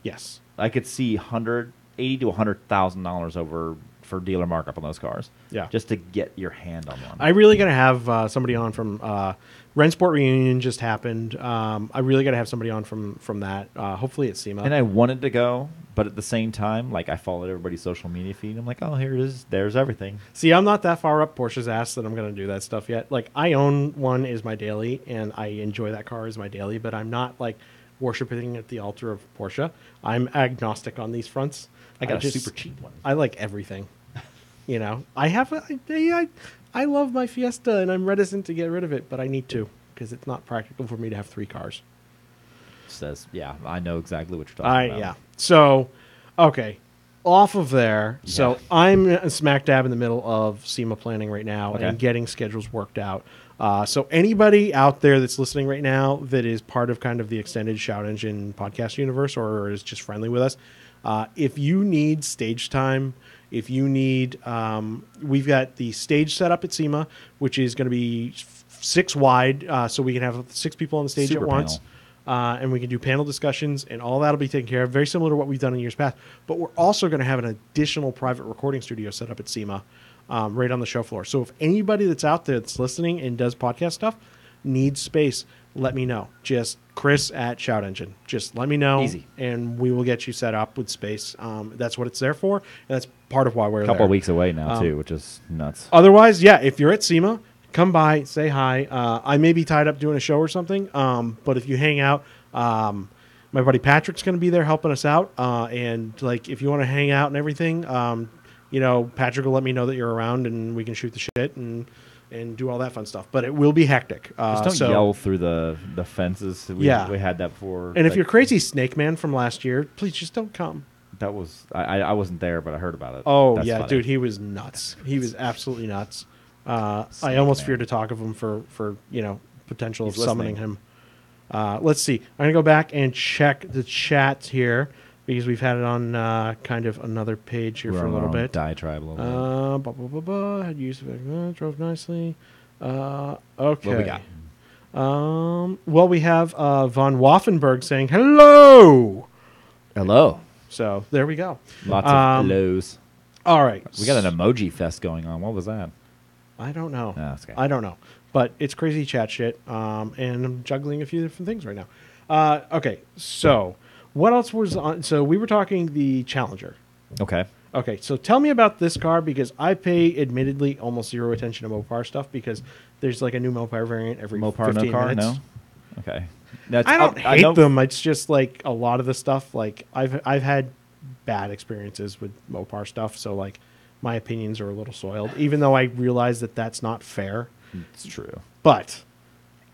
Yes. I could see $180,000 to $100,000 over for dealer markup on those cars. Yeah. Just to get your hand on one. I really got to have somebody on from Rensport Reunion just happened. I really got to have somebody on from that. Hopefully at SEMA. And I wanted to go, but at the same time, like I followed everybody's social media feed. I'm like, oh, here it is. There's everything. See, I'm not that far up Porsche's ass that I'm going to do that stuff yet. Like, I own one as my daily, and I enjoy that car as my daily, but I'm not, like, worshiping at the altar of Porsche. I'm agnostic on these fronts. I got a super cheap one. I like everything. You know, I love my Fiesta, and I'm reticent to get rid of it, but I need to because it's not practical for me to have 3 cars. Says, yeah, I know exactly what you're talking about. Yeah. So, okay, off of there. Yeah. So I'm smack dab in the middle of SEMA planning right now Okay. and getting schedules worked out. So anybody out there that's listening right now that is part of kind of the extended Shout Engine podcast universe or is just friendly with us, if you need stage time, if you need, we've got the stage set up at SEMA, which is going to be 6 wide, so we can have 6 people on the stage Super at once. And we can do panel discussions, and all that'll be taken care of, very similar to what we've done in years past. But we're also going to have an additional private recording studio set up at SEMA right on the show floor. So if anybody that's out there that's listening and does podcast stuff needs space, let me know. Just Chris at Shout Engine. Just let me know. Easy. And we will get you set up with space. That's what it's there for, and that's part of why we're there. A couple of weeks away now, too, which is nuts. Otherwise, yeah, if you're at SEMA, come by, say hi. I may be tied up doing a show or something, but if you hang out, my buddy Patrick's going to be there helping us out. And like, if you want to hang out and everything, you know, Patrick will let me know that you're around, and we can shoot the shit and do all that fun stuff. But it will be hectic. Just don't yell through the fences. We had that before. And if you're crazy Snake Man from last year, please just don't come. That was I wasn't there, but I heard about it. Oh, That's yeah, funny. dude, he was nuts. He was absolutely nuts. I Snake almost Man. fear to talk of him for you know, potential He's of summoning listening. him. Let's see. I'm going to go back and check the chat here because we've had it on kind of another page here We're for a on little our own bit. diatribe a little bit. Had used drove nicely. Okay. What we got? Well, we have von Waffenberg saying hello. Hello. So there we go. Lots of hellos. All right. We got an emoji fest going on. What was that? I don't know. No, that's okay. I don't know. But it's crazy chat shit. And I'm juggling a few different things right now. Okay. So what else was on? So we were talking the Challenger. Okay. Okay. So tell me about this car because I pay admittedly almost zero attention to Mopar stuff because there's like a new Mopar variant every Mopar 15 no car? minutes. No? Okay. That's, I don't hate know- them. It's just like a lot of the stuff. Like I've had bad experiences with Mopar stuff. So like my opinions are a little soiled, even though I realize that that's not fair. It's true. But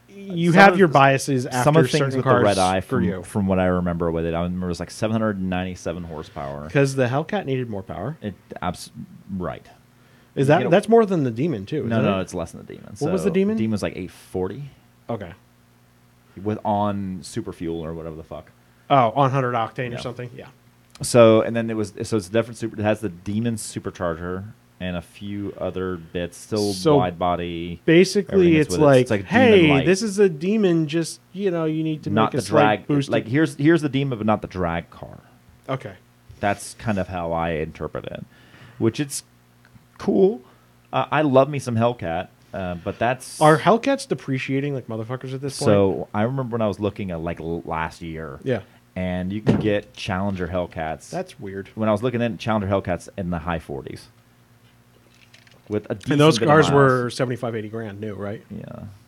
you Some have of your the- biases after Some of the things certain with cars the red eye for you. from what I remember with it, I remember it was like 797 horsepower. Because the Hellcat needed more power. Right. Is that You know- that's more than the Demon too? No, isn't no, it? it's less than the Demon. What was the Demon? Demon was like 840 Okay. with on super fuel or whatever the fuck. Oh, on 100 octane or Yeah. something. Yeah. So and then it's a different super. It has the Demon supercharger and a few other bits. Still So wide body. Basically, Everything it's that's with it. like, It's like a Demon hey, Light. this is a Demon. Just you know, you need to Not make a the drag. slight boost. Like here's the Demon, but not the drag car. Okay. That's kind of how I interpret it, which it's cool. I love me some Hellcat, but that's... Are Hellcats depreciating like motherfuckers at this point? So I remember when I was looking at like last year. Yeah. And you can get Challenger Hellcats. That's weird. When I was looking at Challenger Hellcats in the high 40s. With a decent And those bit of cars miles. were 75, 80 grand new, right? Yeah.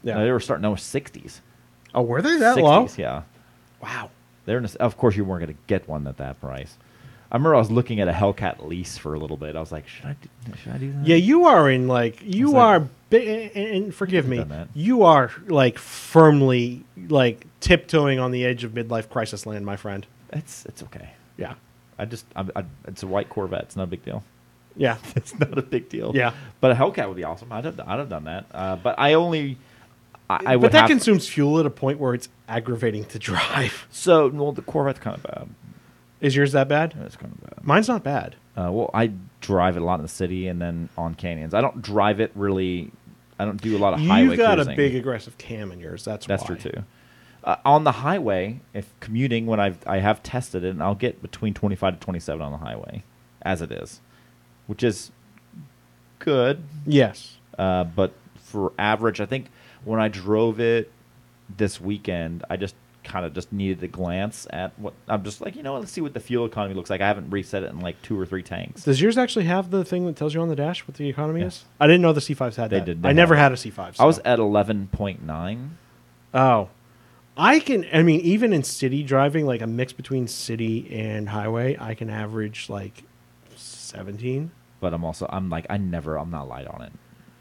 Yeah. No, they were starting out with 60s. Oh, were they that 60s, low? yeah. Wow. They're of course, you weren't going to get one at that price. I remember I was looking at a Hellcat lease for a little bit. I was like, should I do that? Yeah, you are in like you like, are, and forgive me, done that. you are like firmly like tiptoeing on the edge of midlife crisis land, my friend. It's okay. Yeah, it's a white Corvette. It's not a big deal. yeah, It's not a big deal. Yeah. But a Hellcat would be awesome. I'd have done that. But I only... I but would that have, consumes fuel at a point where it's aggravating to drive. So, well, the Corvette's kind of bad. Is yours that bad? It's kind of bad. Mine's not bad. Well, I drive it a lot in the city and then on canyons. I don't drive it really... I don't do a lot of highway You got cruising. a big aggressive cam in yours. That's why. true, too. On the highway, if commuting, when I have tested it, and I'll get between 25 to 27 on the highway, as it is, which is good. Yes. But for average, I think when I drove it this weekend, I just kind of just needed to glance at what I'm just like, let's see what the fuel economy looks like. I haven't reset it in like 2 or 3 tanks. Does yours actually have the thing that tells you on the dash what the economy is? I didn't know the C5s had They that. did. They I never had had a C5. I was at 11.9. Oh. Even in city driving, like a mix between city and highway, I can average like 17. But I'm not light on it.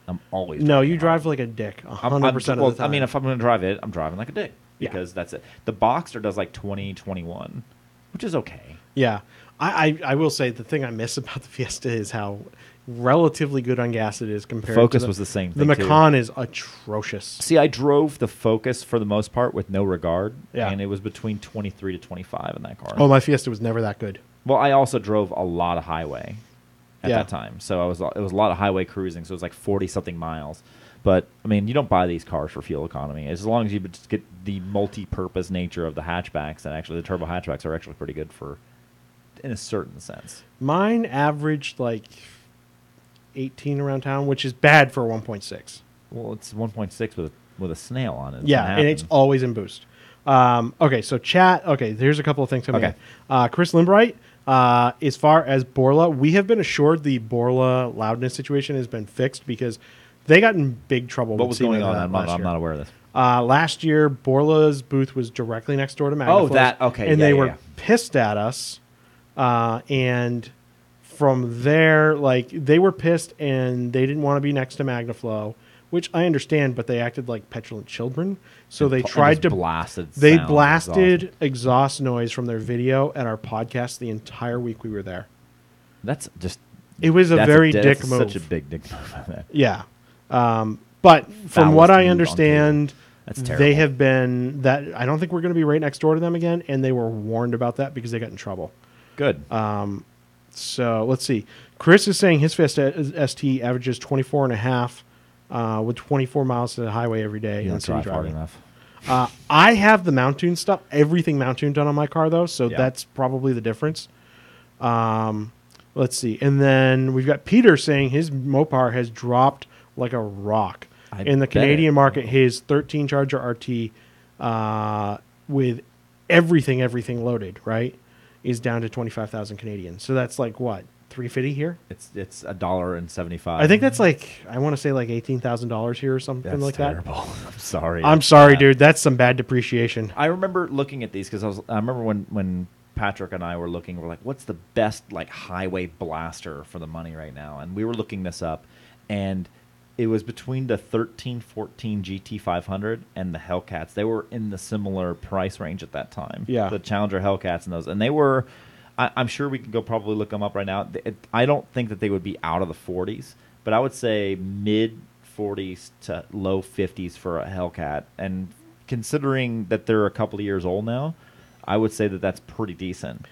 I'm always No, driving you hard. drive like a dick 100% well, of the time. I mean, if I'm going to drive it, I'm driving like a dick. Yeah. Because that's it. The Boxster does like 20, 21, which is okay. Yeah. I will say the thing I miss about the Fiesta is how relatively good on gas it is compared Focus to was the same The thing, too. Macan is atrocious. See, I drove the Focus for the most part with no regard. Yeah. And it was between 23 to 25 in that car. Oh, my Fiesta was never that good. Well, I also drove a lot of highway at Yeah. that time. So it was a lot of highway cruising. So it was like 40-something miles. But, I mean, you don't buy these cars for fuel economy. As long as you just get the multi-purpose nature of the hatchbacks, and actually the turbo hatchbacks are actually pretty good in a certain sense. Mine averaged like 18 around town, which is bad for 1.6. Well, it's 1.6 with a snail on it. Yeah, and it's always in boost. Okay, so chat. Okay, here's a couple of things coming Okay. in. Chris Limbright, as far as Borla, we have been assured the Borla loudness situation has been fixed because they got in big trouble. What with was going Siemens on? last I'm year. not aware of this. Last year, Borla's booth was directly next door to Magnaflo's. Oh, that, okay. And yeah, they yeah, were yeah. pissed at us. And from there, like, they were pissed and they didn't want to be next to Magnaflow, which I understand, but they acted like petulant children. So they tried to blasted. They sound. blasted exhaust noise from their video at our podcast the entire week we were there. That's just. It was a very dick that's move. Such a big dick move. On that. Yeah. But from what Foulest I move on understand, cable. That's they terrible. have been that. I don't think we're going to be right next door to them again, and they were warned about that because they got in trouble. Good. So let's see. Chris is saying his Fiesta ST averages 24 and a half with 24 miles to the highway every day. You in don't city drive hard driving. enough. I have the mount tune stuff, everything mount tuned done on my car though, so Yeah. that's probably the difference. Let's see. And then we've got Peter saying his Mopar has dropped like a rock. In the bet Canadian it. market, his 13 Charger RT with everything loaded, right, is down to 25,000 Canadian. So that's like what, $350 here? It's $1.75. I think that's like, I want to say like $18,000 here or something That's like terrible. I'm sorry. that. I'm sorry, dude. That's some bad depreciation. I remember looking at these because I remember when Patrick and I were looking, we're like, what's the best like highway blaster for the money right now? And we were looking this up, and it was between the 1314 GT500 and the Hellcats. They were in the similar price range at that time. Yeah. The Challenger Hellcats and those. And they were, I'm sure we can go probably look them up right now. I don't think that they would be out of the 40s, but I would say mid 40s to low 50s for a Hellcat. And considering that they're a couple of years old now, I would say that that's pretty decent.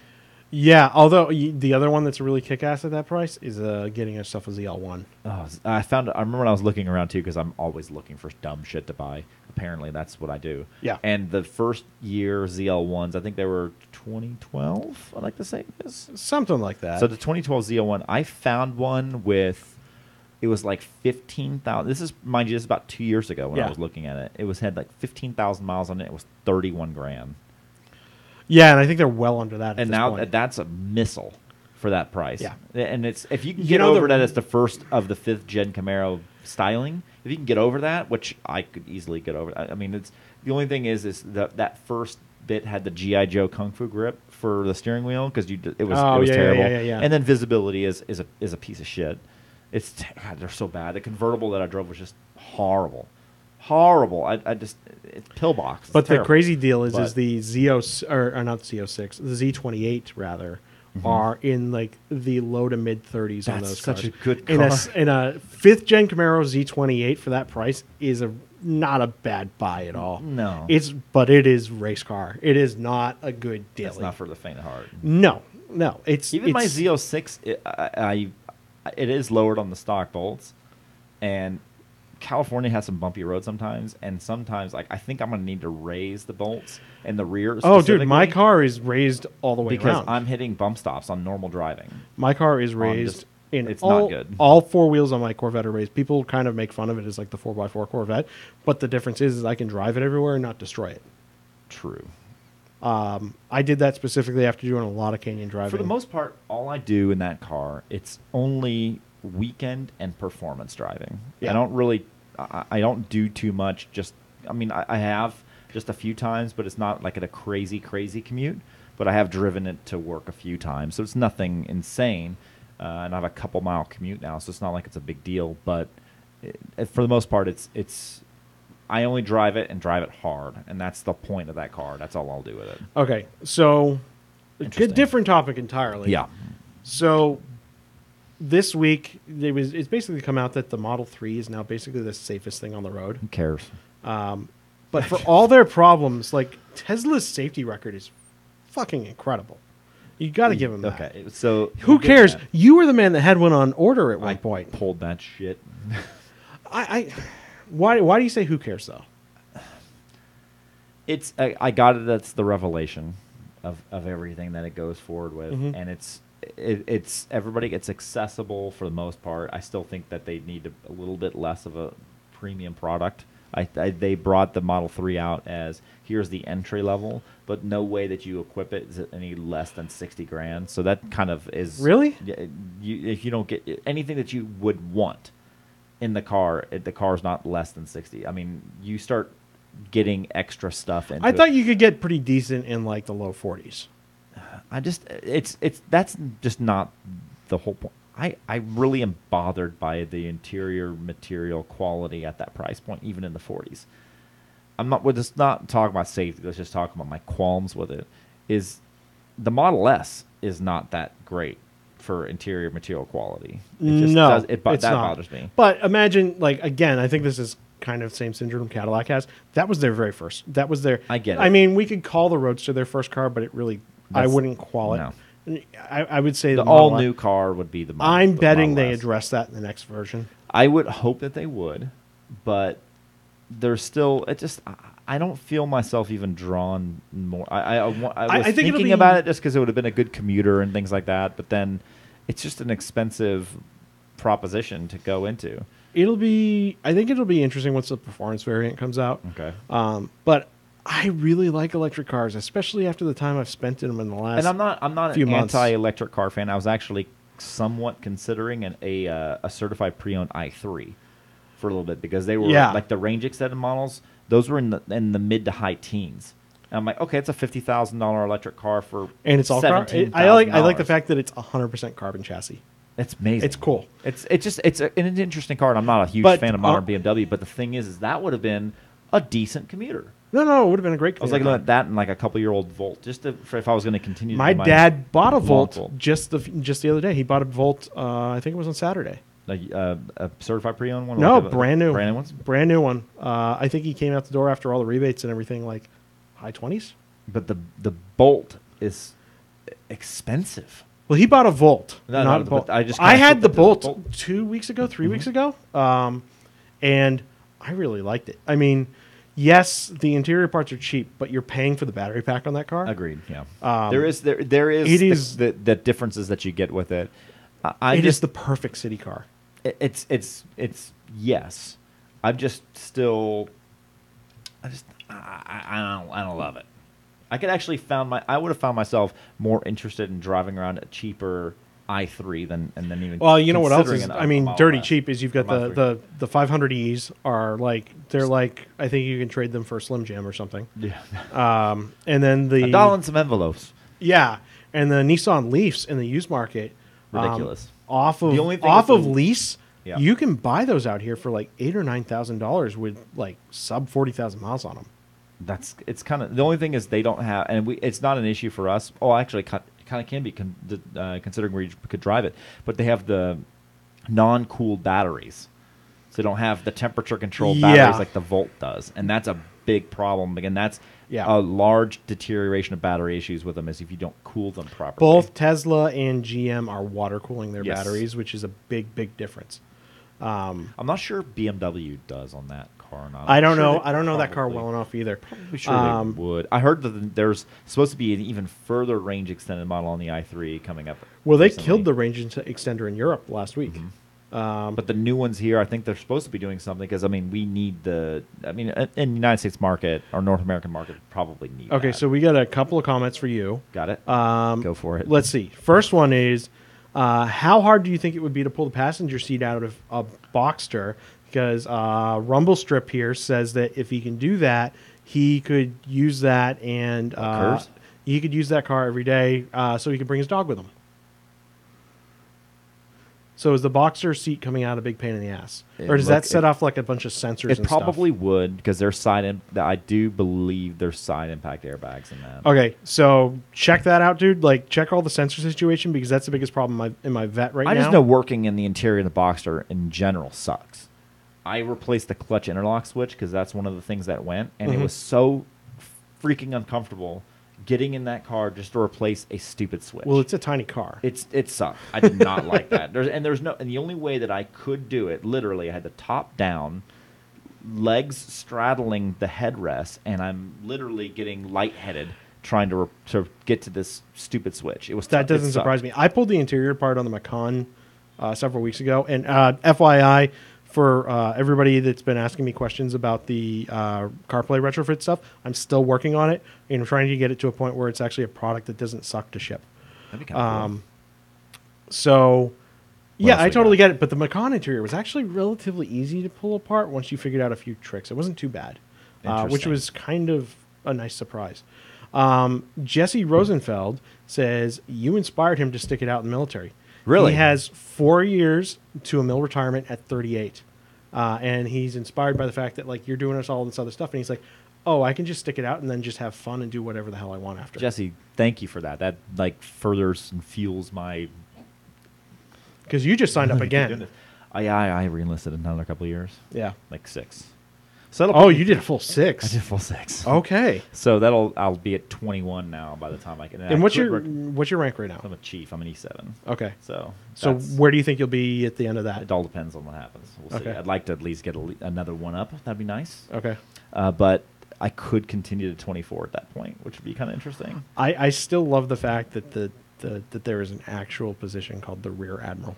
Yeah, although the other one that's really kick-ass at that price is getting yourself a ZL1. Oh, I remember when I was looking around too, because I'm always looking for dumb shit to buy. Apparently, that's what I do. Yeah. And the first year ZL1s, I think they were 2012. I like to say this. Something like that. So the 2012 ZL1, I found one with it was like 15,000. This is, mind you, this is about 2 years ago when I Yeah. was looking at it. It had like 15,000 miles on it. It was 31 grand. Yeah, and I think they're well under that. At And this now point. that's a missile for that price. Yeah. And it's, if you can You get know, over that as the first of the 5th gen Camaro styling, if you can get over that, which I could easily get over. I mean, it's the only thing is that first bit had the G.I. Joe Kung Fu grip for the steering wheel because it was yeah, terrible. yeah. And then visibility is a piece of shit. God, they're so bad. The convertible that I drove was just horrible. I just, it's pillbox. It's but terrible. the crazy deal is But- the or not Z06, the Z28 rather, are in like the low to mid 30s on That's those such cars. a good In a, car. in a 5th gen Camaro Z28 for that price is not a bad buy at all. No. But it is race car. It is not a good daily. It's not for the faint of heart. No. Even my it's- Z06, it is lowered on the stock bolts, and California has some bumpy roads sometimes, and sometimes like I think I'm gonna need to raise the bolts in the rear. Oh, dude, my specifically, car is raised all the way because around. I'm hitting bump stops on normal driving. My car is On raised just- in it's all, not good. All 4 wheels on my Corvette are raised. People kind of make fun of it as like the 4x4 Corvette, but the difference is I can drive it everywhere and not destroy it. True. I did that specifically after doing a lot of canyon driving. For the most part, all I do in that car, it's only weekend and performance driving. Yeah. I don't really, I don't do too much. I have just a few times, but it's not like at a crazy commute. But I have driven it to work a few times, so it's nothing insane. And I have a couple mile commute now, so it's not like it's a big deal. But for the most part, it's I only drive it and drive it hard, and that's the point of that car. That's all I'll do with it. Okay, so Interesting. different topic entirely. Yeah. So this week it's basically come out that the Model 3 is now basically the safest thing on the road. Who cares? But for all their problems, like Tesla's safety record is fucking incredible. You got to give them that. Okay, so Who we'll get cares? that. You were the man that had one on order at one I point. pulled that shit. Why do you say who cares though? It's I got it. That's the revelation of everything that it goes forward with, Mhm. and it's everybody gets accessible for the most part. I still think that they need a little bit less of a premium product. They brought the Model 3 out as here's the entry level, but no way that you equip it is any less than 60 grand. So that kind of is Really? if you don't get anything that you would want in the car, the car's not less than 60. I mean, you start getting extra stuff into I thought it. you could get pretty decent in like the low 40s. That's just not the whole point. I really am bothered by the interior material quality at that price point, even in the 40s. We're just not talking about safety. Let's just talk about my qualms with it. Is the Model S is not that great for interior material quality. It just No, that it's not. bothers me. But imagine, like, again, I think this is kind of same syndrome Cadillac has. That was their very first. That was their. I get it. I mean, we could call the Roadster their first car, but it really, I That's- wouldn't call it. no. I would say The Model all S- new car would be the Model. I'm the betting Model they S. address that in the next version. I would hope that they would, but there's still I don't feel myself even drawn more. I was I think it'll thinking be- about it just because it would have been a good commuter and things like that, but then it's just an expensive proposition to go into. I think it'll be interesting once the performance variant comes out. Okay. But I really like electric cars, especially after the time I've spent in them in the last. And I'm not few an months. anti-electric car fan. I was actually somewhat considering a certified pre-owned i3 for a little bit because they were like the range extended models. Those were in the mid to high teens. And I'm like, okay, it's a $50,000 electric car for and it's all car. $17,000. I like the fact that it's 100% carbon chassis. It's amazing. It's cool. It's an interesting car. And I'm not a huge But, fan of modern BMW, but the thing is that would have been a decent commuter. No, it would have been a great. I was like looking at that and like a couple-year-old Volt, just for if I was going to continue. My to do dad bought a long Volt just the other day. He bought a Volt. I think it was on Saturday. a certified pre-owned one. No, Like brand new. Brand new ones. Brand new one. I think he came out the door after all the rebates and everything, like high 20s. But the Bolt is expensive. Well, he bought a Volt, No, not no, a Bolt. but I just I kinda had the flipped it to the Bolt Bolt. 2 weeks ago, 3 Mm-hmm. weeks ago, and I really liked it. I mean, yes, the interior parts are cheap, but you're paying for the battery pack on that car. Agreed. Yeah. There is it is- the differences that you get with it. It is the perfect city car. It's yes. I'm just still. I don't love it. I would have found myself more interested in driving around a cheaper i3 than even. Well, you know what else considering is? an I mean, Model dirty S cheap is you've or got Model 3. the 500Es are like they're like I think you can trade them for a Slim Jim or something. Yeah. And then the $1 in some envelopes. yeah, and the Nissan Leafs in the used market Ridiculous. Off of The only thing off with of the- lease. Yeah. You can buy those out here for like $8,000 or $9,000 with like sub 40,000 miles on them. It's kind of the only thing is they don't have, and it's not an issue for us. Oh, actually, it kind of can be considering where you could drive it, but they have the non-cooled batteries, so they don't have the temperature controlled batteries like the Volt does, and that's a big problem. Again, that's a large deterioration of battery issues with them is if you don't cool them properly. Both Tesla and GM are water cooling their Yes. batteries, which is a big difference. I'm not sure BMW does on that car or not. I don't Sure know. they I don't know that car probably- well enough either. Probably sure they would. I heard that there's supposed to be an even further range extended model on the i3 coming up. Well, they recently. killed the range extender in Europe last week. But the new ones here, I think they're supposed to be doing something because we need in the United States market or North American market, probably need. Okay, that. so we got a couple of comments for you. Got it. Go for it. Let's see. First one is, how hard do you think it would be to pull the passenger seat out of a Boxster? Because Rumble Strip here says that if he can do that, he could use that and he could use that car every day, so he could bring his dog with him. So is the Boxster seat coming out a big pain in the ass, or does that set off like a bunch of sensors? It and probably stuff? would because there's I do believe there's side impact airbags in that. Okay, so check that out, dude. Like, check all the sensor situation because that's the biggest problem in my vet right now. I just know working in the interior of the Boxster in general sucks. I replaced the clutch interlock switch because that's one of the things that went, and it was so freaking uncomfortable getting in that car just to replace a stupid switch. Well, it's a tiny car. It sucked. I did not like that. And the only way that I could do it, literally, I had the top down, legs straddling the headrest, and I'm literally getting lightheaded trying to get to this stupid switch. That doesn't surprise me. I pulled the interior part on the Macan several weeks ago, and FYI, for everybody that's been asking me questions about the CarPlay retrofit stuff, I'm still working on it, and I'm trying to get it to a point where it's actually a product that doesn't suck to ship. That'd be kind of cool. So, yeah, else I we totally got? get it. But the Macan interior was actually relatively easy to pull apart once you figured out a few tricks. It wasn't too bad, which Interesting. was kind of a nice surprise. Jesse Rosenfeld says, you inspired him to stick it out in the military. Really? He has 4 years to a mil retirement at 38. And he's inspired by the fact that, like, you're doing us all this other stuff. And he's like, oh, I can just stick it out and then just have fun and do whatever the hell I want after. Jesse, thank you for that. That furthers and fuels my. Because you just signed up again. Goodness. I re-enlisted in another couple of years, Yeah. like 6. So Oh, you did a full I 6. did full 6. Okay. So I'll be at 21 now by the time I can. And what's your rank right now? I'm a chief. I'm an E7. Okay. So So that's- where do you think you'll be at the end of that? it all depends on what happens. We'll see. Okay. I'd like to at least get another one up. That'd be nice. Okay. But I could continue to 24 at that point, which would be kind of interesting. I still love the fact that that there is an actual position called the Rear Admiral.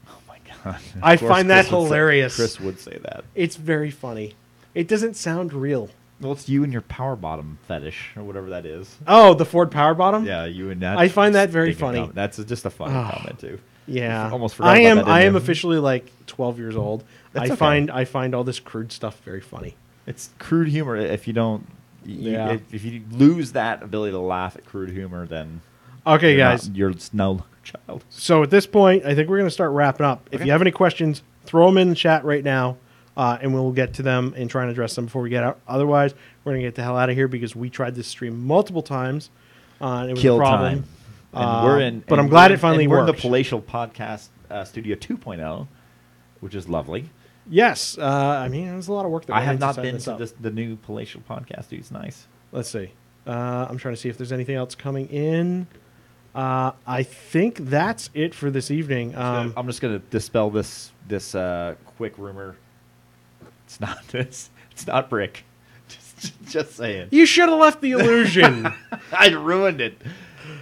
Oh my god! I Of course find that Chris would say- hilarious. Chris would say that. It's very funny. It doesn't sound real. Well, it's you and your power bottom fetish or whatever that is. Oh, the Ford Power Bottom? Yeah, you and that. I find that very stinking funny. comment. That's just a funny Oh. comment too. Yeah. Almost forgot I about am that, didn't I am you? officially like 12 years old. That's okay. I find all this crude stuff very funny. It's crude humor. If you don't, Yeah. if you lose that ability to laugh at crude humor, then Okay, you're guys. you're no longer a child. So at this point, I think we're going to start wrapping up. If Okay. you have any questions, throw them in the chat right now, and we'll get to them and try and address them before we get out. Otherwise, we're going to get the hell out of here because we tried this stream multiple times, and it was Kill a problem. time. And we're in, but and I'm glad we're it finally in, We're in worked. the Palatial Podcast Studio 2.0, which is lovely. Yes, I mean it was a lot of work. That I went have into not setting been this to up. the new Palatial Podcast, dude. It's nice. Let's see. I'm trying to see if there's anything else coming in. I think that's it for this evening. I'm just gonna dispel this quick rumor. It's not this. It's not Brick. Just saying. You should have left the illusion. I ruined it.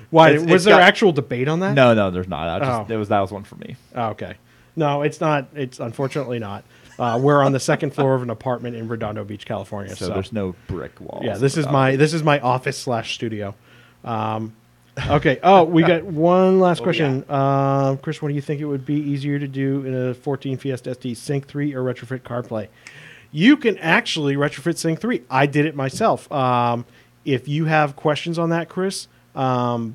Why? It's Was there got- actual debate on that? No, there's not. Oh. That was one for me. Oh, okay. No, it's not. It's unfortunately not. We're on the second floor of an apartment in Redondo Beach, California. So there's no brick walls. Yeah, this is my office/studio. Okay. Oh, we got one last question. Yeah. Chris, what do you think it would be easier to do in a 14 Fiesta ST, Sync 3 or retrofit CarPlay? You can actually retrofit Sync 3. I did it myself. If you have questions on that, Chris,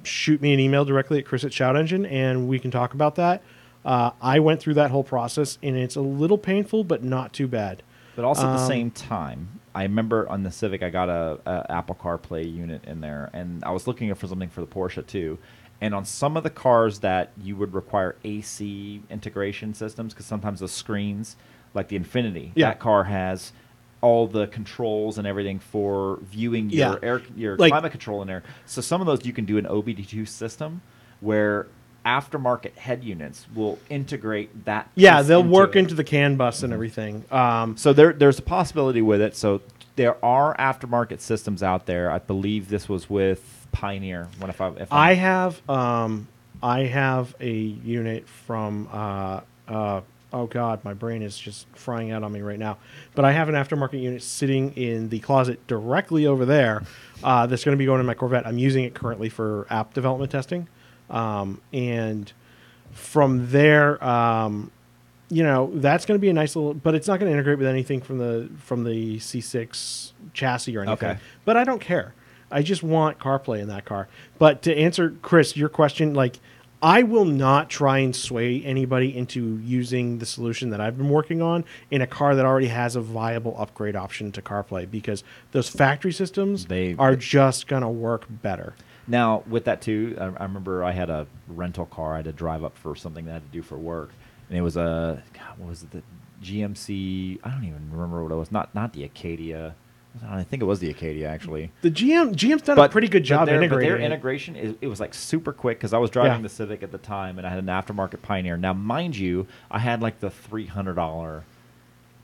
shoot me an email directly at chris@shoutengine, and we can talk about that. I went through that whole process, and it's a little painful, but not too bad. But also at the same time, I remember on the Civic, I got a Apple CarPlay unit in there, and I was looking for something for the Porsche too. And on some of the cars that you would require AC integration systems, because sometimes the screens, like the Infiniti, that car has all the controls and everything for viewing your climate control in there. So some of those you can do an OBD2 system where aftermarket head units will integrate that. Yeah, they'll work into the CAN bus and everything. So there's a possibility with it. So there are aftermarket systems out there. I believe this was with Pioneer. I have a unit from. Oh God, my brain is just frying out on me right now. But I have an aftermarket unit sitting in the closet directly over there. That's going to be going in my Corvette. I'm using it currently for app development testing. And from there, that's going to be a nice little, but it's not going to integrate with anything from the C6 chassis or anything. Okay. But I don't care. I just want CarPlay in that car. But to answer, Chris, your question, I will not try and sway anybody into using the solution that I've been working on in a car that already has a viable upgrade option to CarPlay, because those factory systems are just going to work better. Now, with that, too, I remember I had a rental car I had to drive up for something that I had to do for work. And it was what was it, the GMC? I don't even remember what it was. Not the Acadia. I think it was the Acadia, actually. The GM's done a pretty good job integrating. But their integration, it was like super quick, because I was driving the Civic at the time, and I had an aftermarket Pioneer. Now, mind you, I had like the $300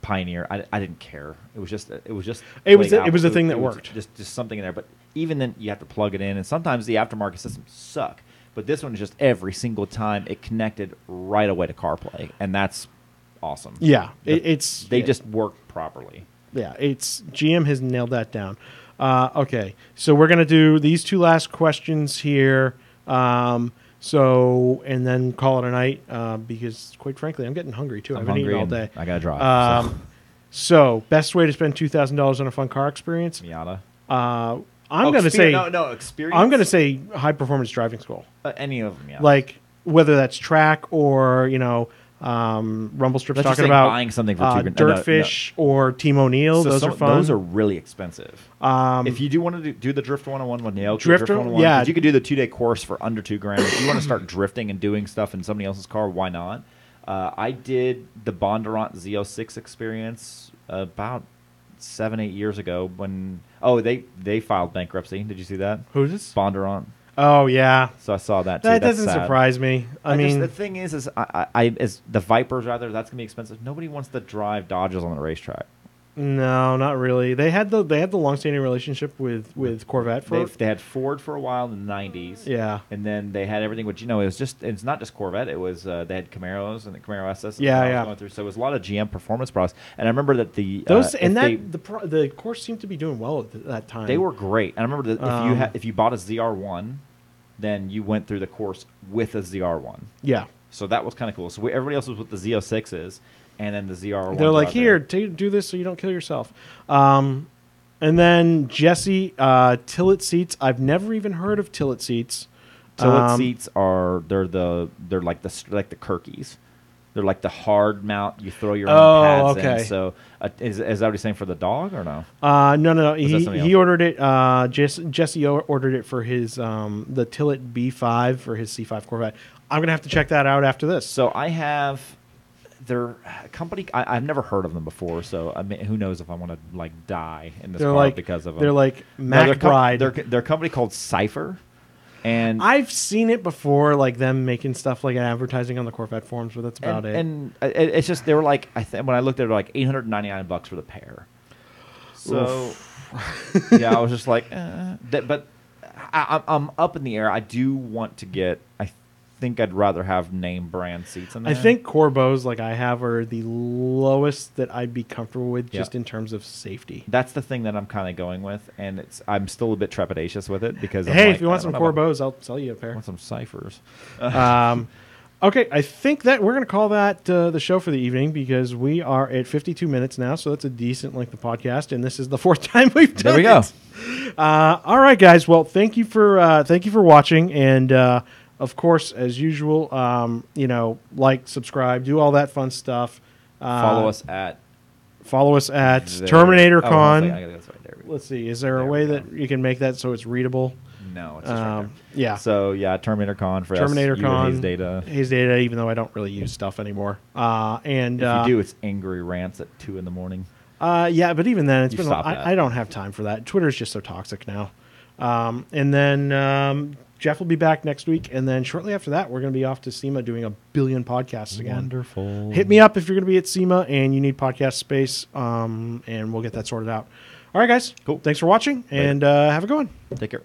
Pioneer. I didn't care. It was a thing that worked. Just something in there. But even then, you have to plug it in, and sometimes the aftermarket systems suck. But this one is just every single time it connected right away to CarPlay, and that's awesome. Yeah, they just work properly. Yeah, GM has nailed that down. Okay, so we're gonna do these two last questions here. And then call it a night, because quite frankly, I'm getting hungry too. I've been eating all day. I gotta drive. So best way to spend $2,000 on a fun car experience? Miata. I'm gonna say experience. I'm gonna say high performance driving school. Any of them, yeah. Like whether that's track or Rumble Strip's talking about buying something for Dirtfish or Team O'Neill. Those are fun. Those are really expensive. If you do want to do the Drift 101 with Nail, Drift 101, yeah, you could do the 2-day course for under $2,000. If you want to start drifting and doing stuff in somebody else's car, why not? I did the Bondurant Z06 experience about 7-8 years ago when they filed bankruptcy. Did you see that? Who's this? Bondurant. Oh yeah, so I saw that too. That doesn't surprise me. I mean, the thing is as the Vipers rather, that's gonna be expensive. Nobody wants to drive Dodges on the racetrack. No, not really. They had the long-standing relationship with Corvette they had Ford for a while in the 90s. Yeah, and then they had everything. Which it's not just Corvette. It was they had Camaros and the Camaro SS. Yeah. Going through. So it was a lot of GM performance products. And I remember that the course seemed to be doing well at that time. They were great. And I remember that if you bought a ZR1, then you went through the course with a ZR1. Yeah. So that was kind of cool. So everybody else was with the Z06s. And then the ZR1. They're like, here, do this so you don't kill yourself. And then Jesse, Tillet seats. I've never even heard of Tillet seats. Tillet seats they're like the Kirkies. They're like the hard mount. You throw your own pads in. So is that what he's saying for the dog or no? No. He ordered it. Jesse ordered it for his the Tillet B5 for his C5 Corvette. I'm gonna have to check that out after this. So I have. They're a company. I've never heard of them before, so I mean, who knows if I want to die in this car because of them. They're like McBride. They're a company called Cypher, and I've seen it before, like them making stuff like advertising on the Corvette forums, but that's about it. And it's just they were like when I looked at it, like $899 for the pair. So yeah, I was just like, but I'm up in the air. I do want to get. I think I'd rather have name brand seats in there. I think Corbos like I have are the lowest that I'd be comfortable with just in terms of safety. That's the thing that I'm kind of going with, and I'm still a bit trepidatious with it because if you want some Corbos, I'll sell you a pair. I want some Ciphers. Okay, I think that we're going to call that the show for the evening because we are at 52 minutes now, so that's a decent length of podcast, and this is the 4th time we've done it. There we go. All right, guys. Well, thank you for watching, and of course, as usual, like, subscribe, do all that fun stuff. Follow us at Terminator Con. Right, Let's see. Is there a way that you can make that so it's readable? No, it's just right there. Yeah. So Terminator Con for Terminator us. Con. Haze Data. Haze Data, even though I don't really use stuff anymore. And if you do, it's angry rants at 2 a.m. Yeah, but even then, You stop that. I don't have time for that. Twitter's just so toxic now. And then Jeff will be back next week, and then shortly after that, we're going to be off to SEMA doing a billion podcasts again. Wonderful. Hit me up if you're going to be at SEMA and you need podcast space, and we'll get that sorted out. All right, guys. Cool. Thanks for watching, and have a good one. Take care.